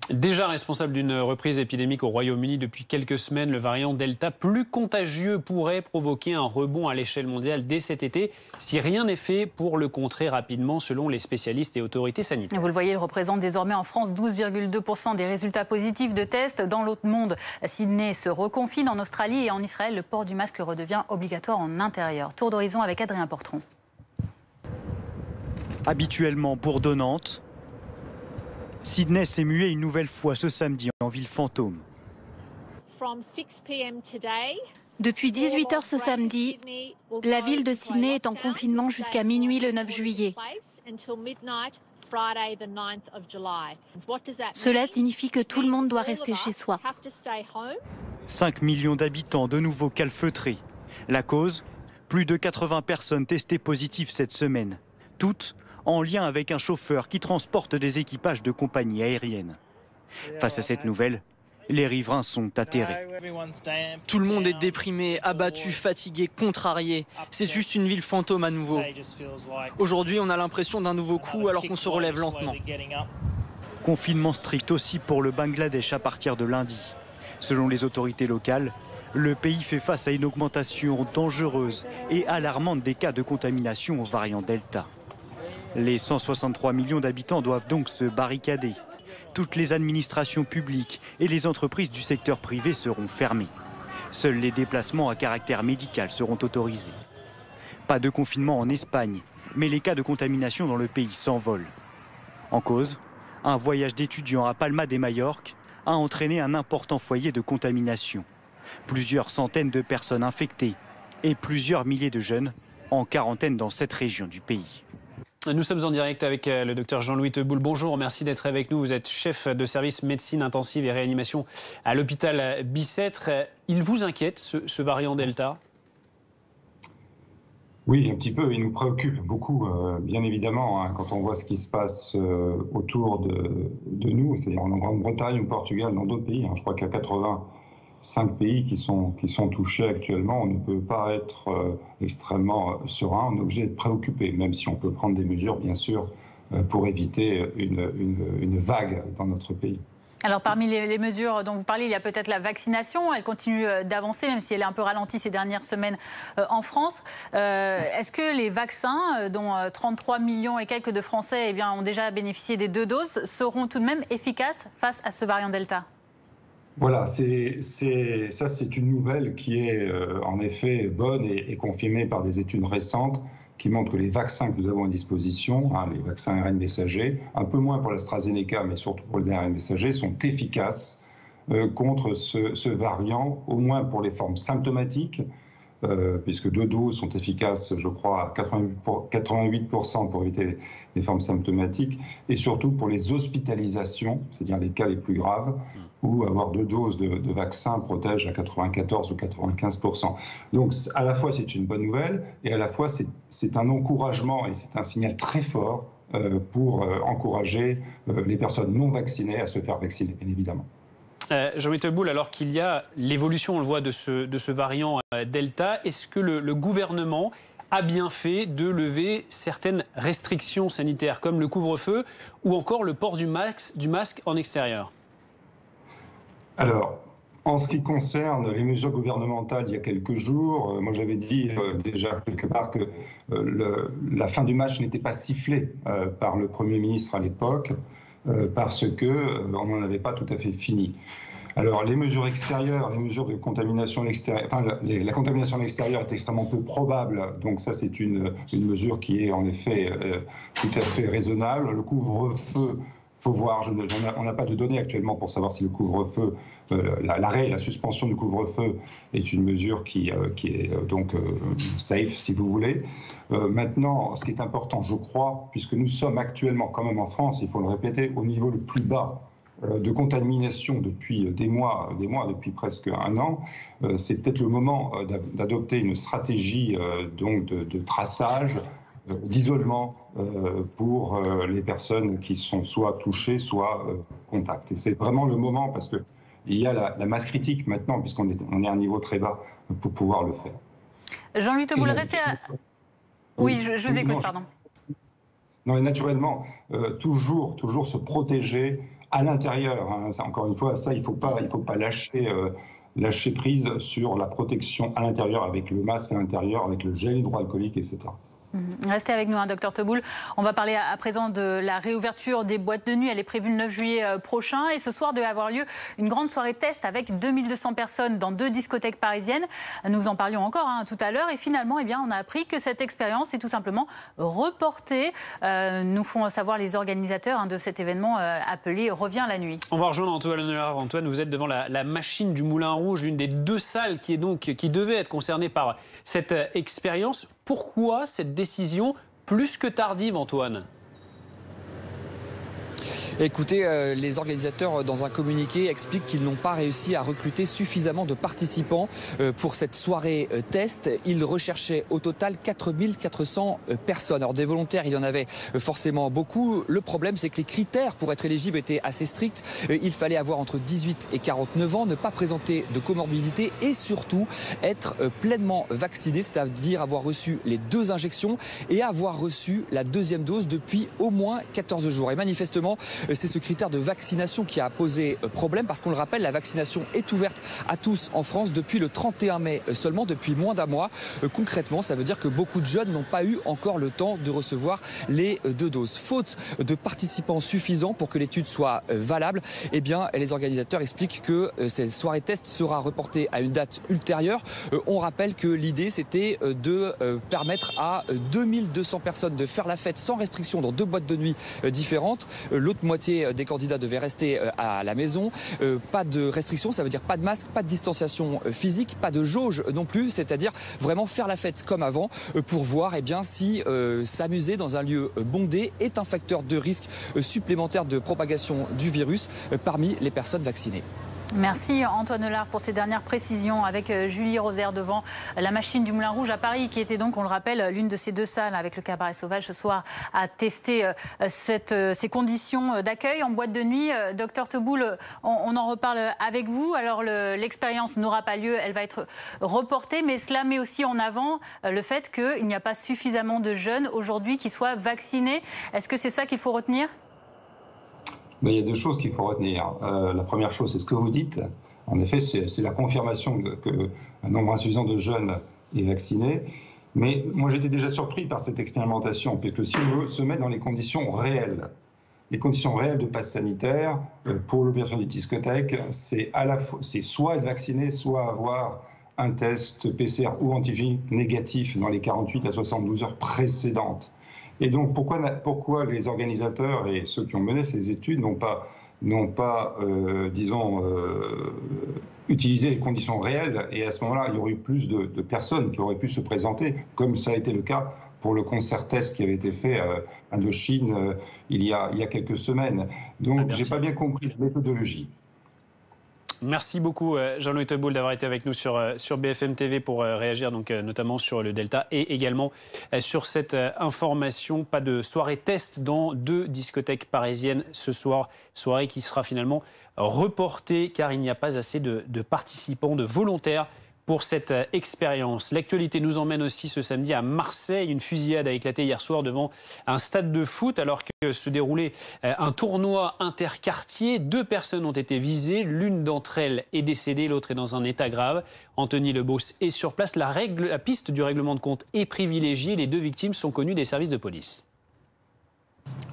Déjà responsable d'une reprise épidémique au Royaume-Uni depuis quelques semaines, le variant Delta, plus contagieux, pourrait provoquer un rebond à l'échelle mondiale dès cet été si rien n'est fait pour le contrer rapidement, selon les spécialistes et autorités sanitaires. Vous le voyez, il représente désormais en France 12,2% des résultats positifs de tests. Dans l'autre monde, Sydney se reconfine. En Australie et en Israël, le port du masque redevient obligatoire en intérieur. Tour d'horizon avec Adrien Portron. Habituellement bourdonnante, Sydney s'est muée une nouvelle fois ce samedi en ville fantôme. Depuis 18h ce samedi, la ville de Sydney est en confinement jusqu'à minuit le 9 juillet. Cela signifie que tout le monde doit rester chez soi. 5 millions d'habitants de nouveau calfeutrés. La cause ? Plus de 80 personnes testées positives cette semaine. Toutes en lien avec un chauffeur qui transporte des équipages de compagnies aériennes. Face à cette nouvelle, les riverains sont atterrés. Tout le monde est déprimé, abattu, fatigué, contrarié. C'est juste une ville fantôme à nouveau. Aujourd'hui, on a l'impression d'un nouveau coup alors qu'on se relève lentement. Confinement strict aussi pour le Bangladesh à partir de lundi. Selon les autorités locales, le pays fait face à une augmentation dangereuse et alarmante des cas de contamination au variant Delta. Les 163 millions d'habitants doivent donc se barricader. Toutes les administrations publiques et les entreprises du secteur privé seront fermées. Seuls les déplacements à caractère médical seront autorisés. Pas de confinement en Espagne, mais les cas de contamination dans le pays s'envolent. En cause, un voyage d'étudiants à Palma de Majorque a entraîné un important foyer de contamination. Plusieurs centaines de personnes infectées et plusieurs milliers de jeunes en quarantaine dans cette région du pays. Nous sommes en direct avec le docteur Jean-Louis Teboul. Bonjour, merci d'être avec nous. Vous êtes chef de service médecine intensive et réanimation à l'hôpital Bicêtre. Il vous inquiète, ce variant Delta ? Oui, un petit peu. Il nous préoccupe beaucoup, bien évidemment, hein, quand on voit ce qui se passe autour de nous, c'est-à-dire en Grande-Bretagne, au Portugal, dans d'autres pays. Hein. Je crois qu'il y a 85 pays qui sont touchés actuellement. On ne peut pas être extrêmement serein. On est obligé d'être préoccupé, même si on peut prendre des mesures, bien sûr, pour éviter une vague dans notre pays. Alors parmi les mesures dont vous parlez, il y a peut-être la vaccination. Elle continue d'avancer, même si elle est un peu ralentie ces dernières semaines en France. Est-ce que les vaccins, dont 33 millions et quelques de Français ont déjà bénéficié des 2 doses, seront tout de même efficaces face à ce variant Delta ? Voilà, c'est une nouvelle qui est en effet bonne et confirmée par des études récentes qui montrent que les vaccins que nous avons à disposition, les vaccins ARN messagers, un peu moins pour l'AstraZeneca, mais surtout pour les ARN messagers, sont efficaces contre ce variant, au moins pour les formes symptomatiques, puisque 2 doses sont efficaces, je crois, à 88% pour éviter les formes symptomatiques, et surtout pour les hospitalisations, c'est-à-dire les cas les plus graves, où avoir 2 doses de vaccin protège à 94 ou 95%. Donc à la fois c'est une bonne nouvelle, et à la fois c'est un encouragement et c'est un signal très fort pour encourager les personnes non vaccinées à se faire vacciner, bien évidemment. Jean-Louis Teboul, alors qu'il y a l'évolution, on le voit, de ce variant Delta, est-ce que le gouvernement a bien fait de lever certaines restrictions sanitaires, comme le couvre-feu ou encore le port du masque en extérieur ? Alors, en ce qui concerne les mesures gouvernementales il y a quelques jours, moi j'avais dit déjà quelque part que la fin du match n'était pas sifflée par le Premier ministre à l'époque, parce qu'on n'en avait pas tout à fait fini. Alors les mesures extérieures, les mesures de contamination extérieure, la contamination extérieure est extrêmement peu probable, donc ça c'est une mesure qui est en effet tout à fait raisonnable. Le couvre-feu, faut voir, on n'a pas de données actuellement pour savoir si le couvre-feu, l'arrêt, la suspension du couvre-feu est une mesure qui est donc safe, si vous voulez. Maintenant, ce qui est important, je crois, puisque nous sommes actuellement quand même en France, il faut le répéter, au niveau le plus bas de contamination depuis des mois, depuis presque 1 an, c'est peut-être le moment d'adopter une stratégie donc de traçage, d'isolement pour les personnes qui sont soit touchées, soit contacts. Et c'est vraiment le moment, parce qu'il y a la masse critique maintenant, puisqu'on est à un niveau très bas, pour pouvoir le faire. Jean-Louis Teboul, restez à... Oui, je vous écoute, pardon. Non, et naturellement, toujours se protéger à l'intérieur. Hein. Encore une fois, ça, il ne faut pas lâcher prise sur la protection à l'intérieur, avec le masque à l'intérieur, avec le gel hydroalcoolique, etc. Restez avec nous, docteur Teboul. On va parler à présent de la réouverture des boîtes de nuit. Elle est prévue le 9 juillet prochain. Et ce soir devait avoir lieu une grande soirée test avec 2200 personnes dans 2 discothèques parisiennes. Nous en parlions encore tout à l'heure. Et finalement, on a appris que cette expérience est tout simplement reportée. Nous font savoir les organisateurs de cet événement appelé Reviens la nuit. On va rejoindre Antoine Lenoir. Antoine, vous êtes devant la machine du Moulin Rouge, une des 2 salles qui devait être concernée par cette expérience. Pourquoi cette décision plus que tardive, Antoine ? Écoutez, les organisateurs, dans un communiqué, expliquent qu'ils n'ont pas réussi à recruter suffisamment de participants pour cette soirée test. Ils recherchaient au total 4400 personnes. Alors des volontaires, il y en avait forcément beaucoup. Le problème, c'est que les critères pour être éligible étaient assez stricts. Il fallait avoir entre 18 et 49 ans, ne pas présenter de comorbidité et surtout être pleinement vacciné, c'est-à-dire avoir reçu les 2 injections et avoir reçu la 2e dose depuis au moins 14 jours. Et manifestement, c'est ce critère de vaccination qui a posé problème, parce qu'on le rappelle, la vaccination est ouverte à tous en France depuis le 31 mai seulement, depuis moins d'1 mois. Concrètement, ça veut dire que beaucoup de jeunes n'ont pas eu encore le temps de recevoir les 2 doses. Faute de participants suffisants pour que l'étude soit valable, les organisateurs expliquent que cette soirée test sera reportée à une date ultérieure. On rappelle que l'idée, c'était de permettre à 2200 personnes de faire la fête sans restriction dans 2 boîtes de nuit différentes. L'autre moitié des candidats devaient rester à la maison. Pas de restrictions, ça veut dire pas de masque, pas de distanciation physique, pas de jauge non plus, c'est-à-dire vraiment faire la fête comme avant pour voir si s'amuser dans un lieu bondé est un facteur de risque supplémentaire de propagation du virus parmi les personnes vaccinées. Merci Antoine Lard pour ces dernières précisions avec Julie Rosaire devant la machine du Moulin Rouge à Paris, qui était donc, on le rappelle, l'une de ces deux salles avec le Cabaret Sauvage ce soir à tester ces conditions d'accueil en boîte de nuit. Docteur Teboul, on en reparle avec vous. Alors l'expérience n'aura pas lieu, elle va être reportée, mais cela met aussi en avant le fait qu'il n'y a pas suffisamment de jeunes aujourd'hui qui soient vaccinés. Est-ce que c'est ça qu'il faut retenir ? Mais il y a deux choses qu'il faut retenir. La première chose, c'est ce que vous dites. En effet, c'est la confirmation qu'un nombre insuffisant de jeunes est vacciné. Mais moi, j'étais déjà surpris par cette expérimentation, puisque si on veut se mettre dans les conditions réelles de passe sanitaire pour l'ouverture des discothèques, c'est soit être vacciné, soit avoir un test PCR ou antigénique négatif dans les 48 à 72 heures précédentes. Et donc, pourquoi les organisateurs et ceux qui ont mené ces études n'ont pas utilisé les conditions réelles, et à ce moment-là, il y aurait eu plus de personnes qui auraient pu se présenter, comme ça a été le cas pour le concert test qui avait été fait à Indochine il y a quelques semaines. Donc, je n'ai pas bien compris la méthodologie. Merci beaucoup Jean-Louis Teboul d'avoir été avec nous sur BFM TV pour réagir donc, notamment sur le Delta et également sur cette information. Pas de soirée test dans 2 discothèques parisiennes ce soir. Soirée qui sera finalement reportée car il n'y a pas assez de participants, de volontaires pour cette expérience. L'actualité nous emmène aussi ce samedi à Marseille. Une fusillade a éclaté hier soir devant un stade de foot alors que se déroulait un tournoi interquartier. 2 personnes ont été visées. L'une d'entre elles est décédée, l'autre est dans un état grave. Anthony Lebos est sur place. La piste du règlement de compte est privilégiée. Les 2 victimes sont connues des services de police.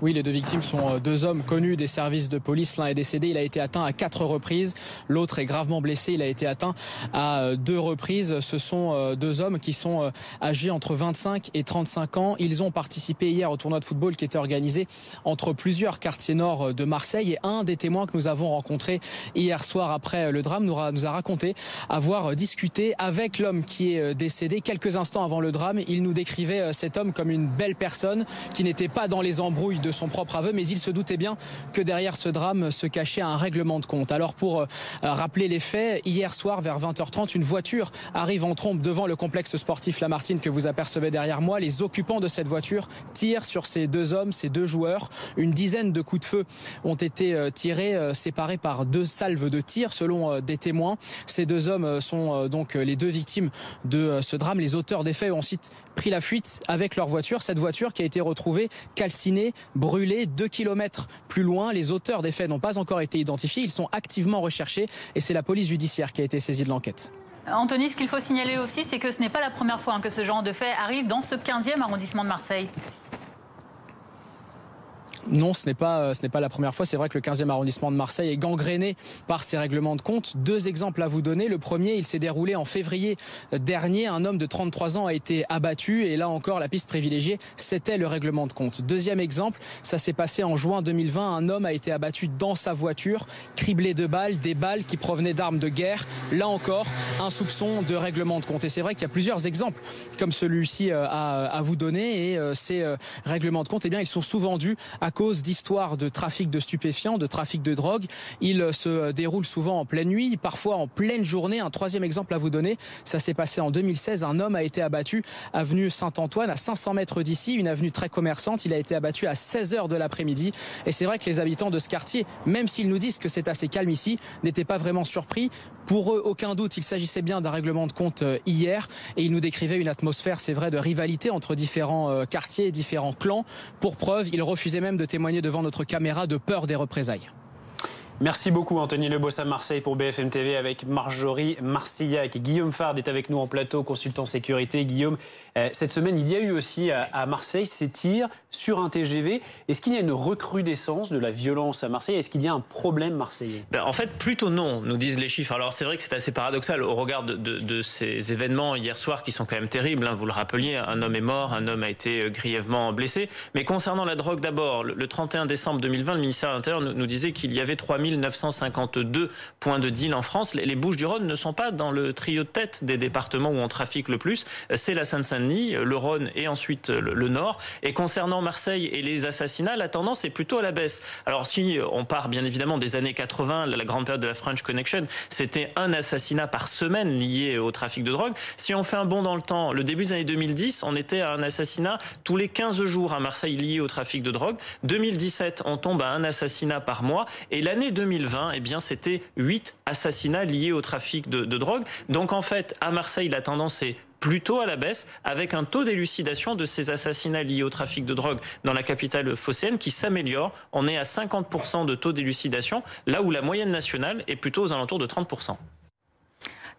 Oui, les 2 victimes sont 2 hommes connus des services de police. L'un est décédé, il a été atteint à 4 reprises. L'autre est gravement blessé, il a été atteint à 2 reprises. Ce sont 2 hommes qui sont âgés entre 25 et 35 ans. Ils ont participé hier au tournoi de football qui était organisé entre plusieurs quartiers nord de Marseille. Et un des témoins que nous avons rencontré hier soir après le drame nous a raconté avoir discuté avec l'homme qui est décédé quelques instants avant le drame. Il nous décrivait cet homme comme une belle personne qui n'était pas dans les embrouilles de son propre aveu, mais il se doutait bien que derrière ce drame se cachait un règlement de compte. Alors pour rappeler les faits, hier soir vers 20h30, une voiture arrive en trombe devant le complexe sportif Lamartine que vous apercevez derrière moi. Les occupants de cette voiture tirent sur ces 2 hommes, ces 2 joueurs. Une dizaine de coups de feu ont été tirés, séparés par 2 salves de tir selon des témoins. Ces 2 hommes sont donc les 2 victimes de ce drame. Les auteurs des faits ont ensuite pris la fuite avec leur voiture. Cette voiture qui a été retrouvée calcinée, brûlés 2 km plus loin. Les auteurs des faits n'ont pas encore été identifiés. Ils sont activement recherchés et c'est la police judiciaire qui a été saisie de l'enquête. Anthony, ce qu'il faut signaler aussi, c'est que ce n'est pas la première fois que ce genre de fait arrive dans ce 15e arrondissement de Marseille. Non, ce n'est pas la première fois. C'est vrai que le 15e arrondissement de Marseille est gangréné par ces règlements de compte. 2 exemples à vous donner. Le premier, il s'est déroulé en février dernier. Un homme de 33 ans a été abattu et là encore, la piste privilégiée, c'était le règlement de compte. Deuxième exemple, ça s'est passé en juin 2020. Un homme a été abattu dans sa voiture, criblé de balles, des balles qui provenaient d'armes de guerre. Là encore, un soupçon de règlement de compte. Et c'est vrai qu'il y a plusieurs exemples comme celui-ci à vous donner et ces règlements de compte, eh bien, ils sont souvent dus à cause d'histoires de trafic de stupéfiants, de trafic de drogue. Ils se déroulent souvent en pleine nuit, parfois en pleine journée. Un 3e exemple à vous donner, ça s'est passé en 2016. Un homme a été abattu avenue Saint-Antoine, à 500 mètres d'ici, une avenue très commerçante. Il a été abattu à 16h de l'après-midi. Et c'est vrai que les habitants de ce quartier, même s'ils nous disent que c'est assez calme ici, n'étaient pas vraiment surpris. Pour eux, aucun doute, il s'agissait bien d'un règlement de compte hier. Et ils nous décrivaient une atmosphère, c'est vrai, de rivalité entre différents quartiers et différents clans. Pour preuve, ils refusaient même de témoigner devant notre caméra de peur des représailles. Merci beaucoup Anthony Lebos à Marseille pour BFM TV avec Marjorie Marcillac. Guillaume Fard est avec nous en plateau, consultant sécurité. Guillaume, cette semaine, il y a eu aussi à Marseille ces tirs sur un TGV. Est-ce qu'il y a une recrudescence de la violence à Marseille? Est-ce qu'il y a un problème marseillais? En fait, plutôt non, nous disent les chiffres. Alors c'est vrai que c'est assez paradoxal au regard de ces événements hier soir qui sont quand même terribles. Vous le rappeliez, un homme est mort, un homme a été grièvement blessé. Mais concernant la drogue d'abord, le 31 décembre 2020, le ministère de l'Intérieur nous disait qu'il y avait 3000 952 points de deal en France. Les Bouches-du-Rhône ne sont pas dans le trio de tête des départements où on trafique le plus. C'est la Seine-Saint-Denis, le Rhône et ensuite le Nord. Et concernant Marseille et les assassinats, la tendance est plutôt à la baisse. Alors si on part bien évidemment des années 80, la grande période de la French Connection, c'était un assassinat par semaine lié au trafic de drogue. Si on fait un bond dans le temps, le début des années 2010, on était à un assassinat tous les 15 jours à Marseille lié au trafic de drogue. 2017, on tombe à un assassinat par mois. Et l'année 2020, eh bien, c'était 8 assassinats liés au trafic de drogue. Donc en fait, à Marseille, la tendance est plutôt à la baisse, avec un taux d'élucidation de ces assassinats liés au trafic de drogue dans la capitale phocéenne qui s'améliore. On est à 50% de taux d'élucidation, là où la moyenne nationale est plutôt aux alentours de 30%.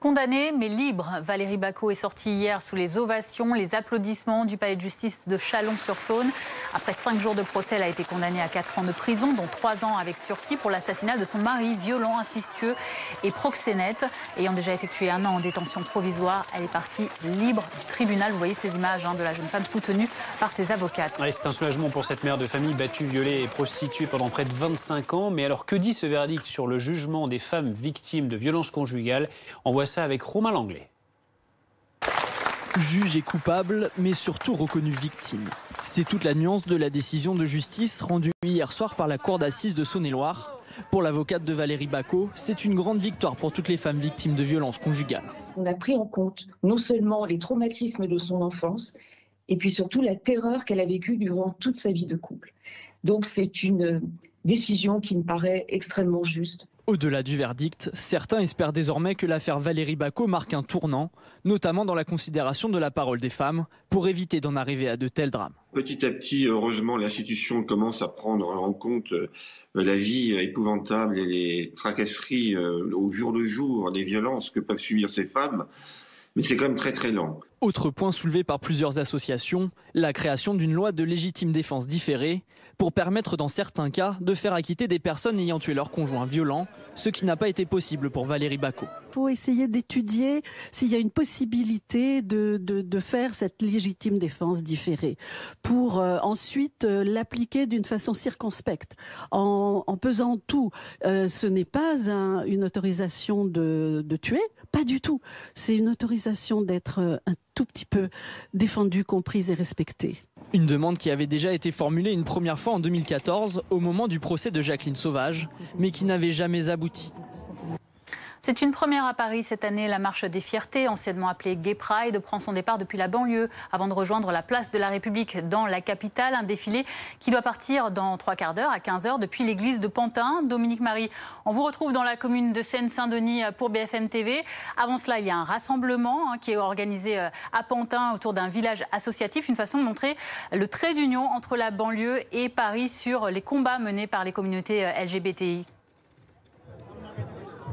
Condamnée mais libre, Valérie Bacot est sortie hier sous les ovations, les applaudissements du palais de justice de Chalon-sur-Saône. Après 5 jours de procès, elle a été condamnée à 4 ans de prison, dont 3 ans avec sursis pour l'assassinat de son mari, violent, incestueux et proxénète. Ayant déjà effectué 1 an en détention provisoire, elle est partie libre du tribunal. Vous voyez ces images de la jeune femme soutenue par ses avocates. Ouais, c'est un soulagement pour cette mère de famille battue, violée et prostituée pendant près de 25 ans. Mais alors, que dit ce verdict sur le jugement des femmes victimes de violences conjugales? On voit ça avec Romain Langlais. Juge et coupable, mais surtout reconnu victime. C'est toute la nuance de la décision de justice rendue hier soir par la cour d'assises de Saône-et-Loire. Pour l'avocate de Valérie Bacot, c'est une grande victoire pour toutes les femmes victimes de violences conjugales. On a pris en compte non seulement les traumatismes de son enfance, et puis surtout la terreur qu'elle a vécue durant toute sa vie de couple. Donc c'est une décision qui me paraît extrêmement juste. Au-delà du verdict, certains espèrent désormais que l'affaire Valérie Bacot marque un tournant, notamment dans la considération de la parole des femmes, pour éviter d'en arriver à de tels drames. Petit à petit, heureusement, l'institution commence à prendre en compte la vie épouvantable et les tracasseries au jour le jour, les violences que peuvent subir ces femmes, mais c'est quand même très très lent. Autre point soulevé par plusieurs associations, la création d'une loi de légitime défense différée pour permettre dans certains cas de faire acquitter des personnes ayant tué leur conjoint violent, ce qui n'a pas été possible pour Valérie Bacot. Il faut essayer d'étudier s'il y a une possibilité de faire cette légitime défense différée pour ensuite l'appliquer d'une façon circonspecte, en pesant tout. Ce n'est pas une autorisation de tuer, pas du tout. C'est une autorisation d'être un tout petit peu défendue, comprise et respectée. Une demande qui avait déjà été formulée une première fois en 2014 au moment du procès de Jacqueline Sauvage, mais qui n'avait jamais abouti. C'est une première à Paris cette année. La marche des fiertés, anciennement appelée Gay Pride, prend son départ depuis la banlieue avant de rejoindre la place de la République dans la capitale. Un défilé qui doit partir dans 3 quarts d'heure, à 15h, depuis l'église de Pantin. Dominique Marie, on vous retrouve dans la commune de Seine-Saint-Denis pour BFM TV. Avant cela, il y a un rassemblement qui est organisé à Pantin autour d'un village associatif. Une façon de montrer le trait d'union entre la banlieue et Paris sur les combats menés par les communautés LGBTI.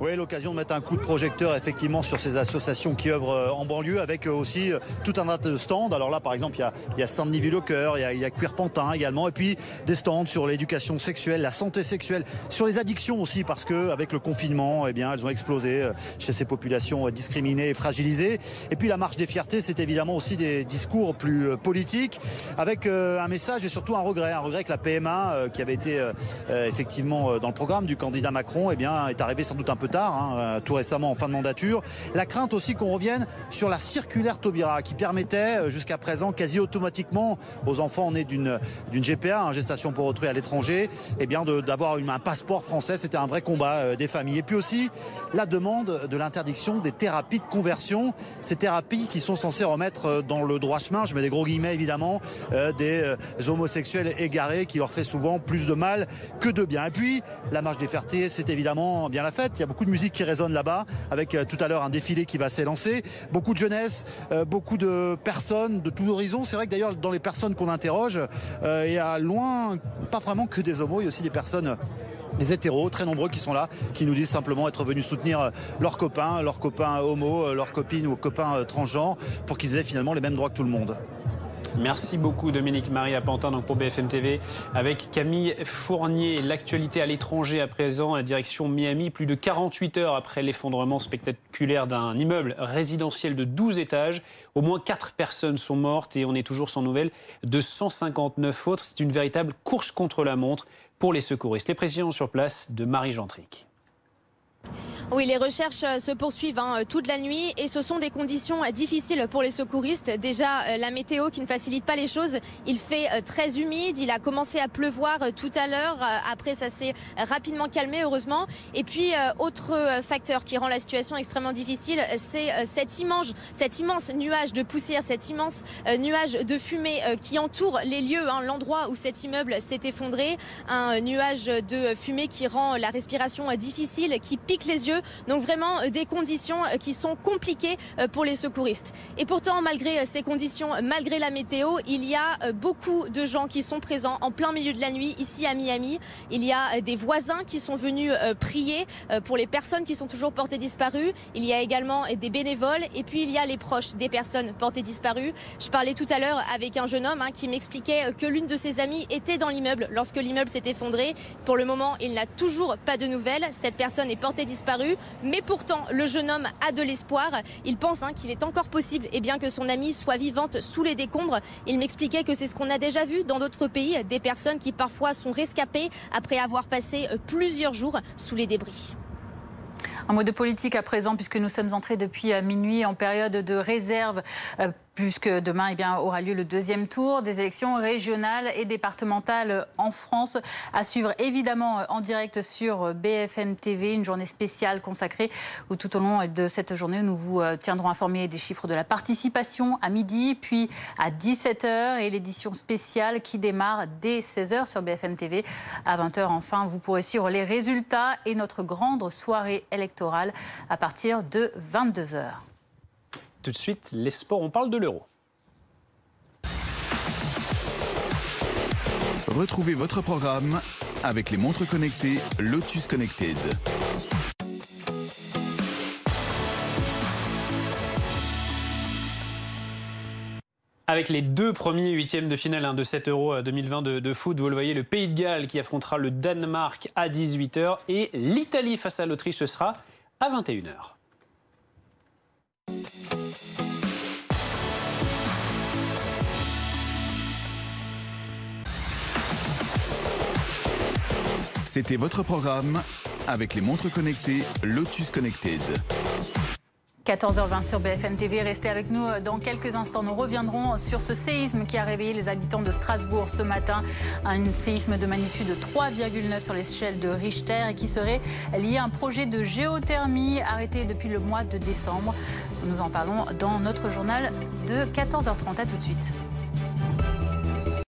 Oui, l'occasion de mettre un coup de projecteur effectivement sur ces associations qui œuvrent en banlieue, avec aussi tout un tas de stands. Alors là, par exemple, il y a Saint-Denis Ville au Cœur, il y a Queer Pantin également, et puis des stands sur l'éducation sexuelle, la santé sexuelle, sur les addictions aussi, parce que avec le confinement, eh bien, elles ont explosé chez ces populations discriminées et fragilisées. Et puis la marche des fiertés, c'est évidemment aussi des discours plus politiques, avec un message et surtout un regret que la PMA, qui avait été effectivement dans le programme du candidat Macron, eh bien, est arrivée sans doute un peu tard, tout récemment en fin de mandature. La crainte aussi qu'on revienne sur la circulaire Taubira qui permettait jusqu'à présent quasi automatiquement aux enfants nés d'une GPA, gestation pour autrui à l'étranger, eh bien d'avoir un passeport français. C'était un vrai combat des familles. Et puis aussi la demande de l'interdiction des thérapies de conversion, ces thérapies qui sont censées remettre dans le droit chemin, je mets des gros guillemets évidemment, des homosexuels égarés qui leur fait souvent plus de mal que de bien. Et puis la marche des fiertés, c'est évidemment bien la fête. Il y a beaucoup de musique qui résonne là-bas, avec tout à l'heure un défilé qui va s'élancer. Beaucoup de jeunesse, beaucoup de personnes de tous horizons. C'est vrai que d'ailleurs dans les personnes qu'on interroge, il y a loin, pas vraiment que des homos, il y a aussi des personnes, des hétéros très nombreux qui sont là, qui nous disent simplement être venus soutenir leurs copains homos, leurs copines ou copains transgenres, pour qu'ils aient finalement les mêmes droits que tout le monde. Merci beaucoup Dominique Marie à Pantin donc pour BFM TV avec Camille Fournier. L'actualité à l'étranger à présent, la direction Miami, plus de 48 heures après l'effondrement spectaculaire d'un immeuble résidentiel de 12 étages. Au moins 4 personnes sont mortes et on est toujours sans nouvelles de 159 autres. C'est une véritable course contre la montre pour les secouristes. Les précisions sur place de Marie Gentric. Oui, les recherches se poursuivent toute la nuit et ce sont des conditions difficiles pour les secouristes. Déjà, la météo qui ne facilite pas les choses. Il fait très humide, il a commencé à pleuvoir tout à l'heure. Après, ça s'est rapidement calmé, heureusement. Et puis, autre facteur qui rend la situation extrêmement difficile, c'est cet immense nuage de poussière, cet immense nuage de fumée qui entoure les lieux, l'endroit où cet immeuble s'est effondré. Un nuage de fumée qui rend la respiration difficile, qui pique les yeux. Donc vraiment des conditions qui sont compliquées pour les secouristes. Et pourtant, malgré ces conditions, malgré la météo, il y a beaucoup de gens qui sont présents en plein milieu de la nuit ici à Miami. Il y a des voisins qui sont venus prier pour les personnes qui sont toujours portées disparues. Il y a également des bénévoles et puis il y a les proches des personnes portées disparues. Je parlais tout à l'heure avec un jeune homme qui m'expliquait que l'une de ses amies était dans l'immeuble lorsque l'immeuble s'est effondré. Pour le moment, il n'a toujours pas de nouvelles. Cette personne est portée disparue. Mais pourtant, le jeune homme a de l'espoir. Il pense qu'il est encore possible que son amie soit vivante sous les décombres. Il m'expliquait que c'est ce qu'on a déjà vu dans d'autres pays, des personnes qui parfois sont rescapées après avoir passé plusieurs jours sous les débris. Un mot de politique à présent, puisque nous sommes entrés depuis minuit en période de réserve. Puisque demain aura lieu le deuxième tour des élections régionales et départementales en France. À suivre évidemment en direct sur BFM TV, une journée spéciale consacrée où tout au long de cette journée, nous vous tiendrons informés des chiffres de la participation à midi, puis à 17h et l'édition spéciale qui démarre dès 16h sur BFM TV. À 20h, enfin, vous pourrez suivre les résultats et notre grande soirée électorale à partir de 22h. Tout de suite, les sports, on parle de l'Euro. Retrouvez votre programme avec les montres connectées Lotus Connected. Avec les 2 premiers huitièmes de finale de cet Euro 2020 de foot, vous le voyez, le Pays de Galles qui affrontera le Danemark à 18h et l'Italie face à l'Autriche, ce sera à 21h. C'était votre programme avec les montres connectées Lotus Connected. 14h20 sur BFM TV, restez avec nous dans quelques instants. Nous reviendrons sur ce séisme qui a réveillé les habitants de Strasbourg ce matin. Un séisme de magnitude 3,9 sur l'échelle de Richter et qui serait lié à un projet de géothermie arrêté depuis le mois de décembre. Nous en parlons dans notre journal de 14h30. À tout de suite.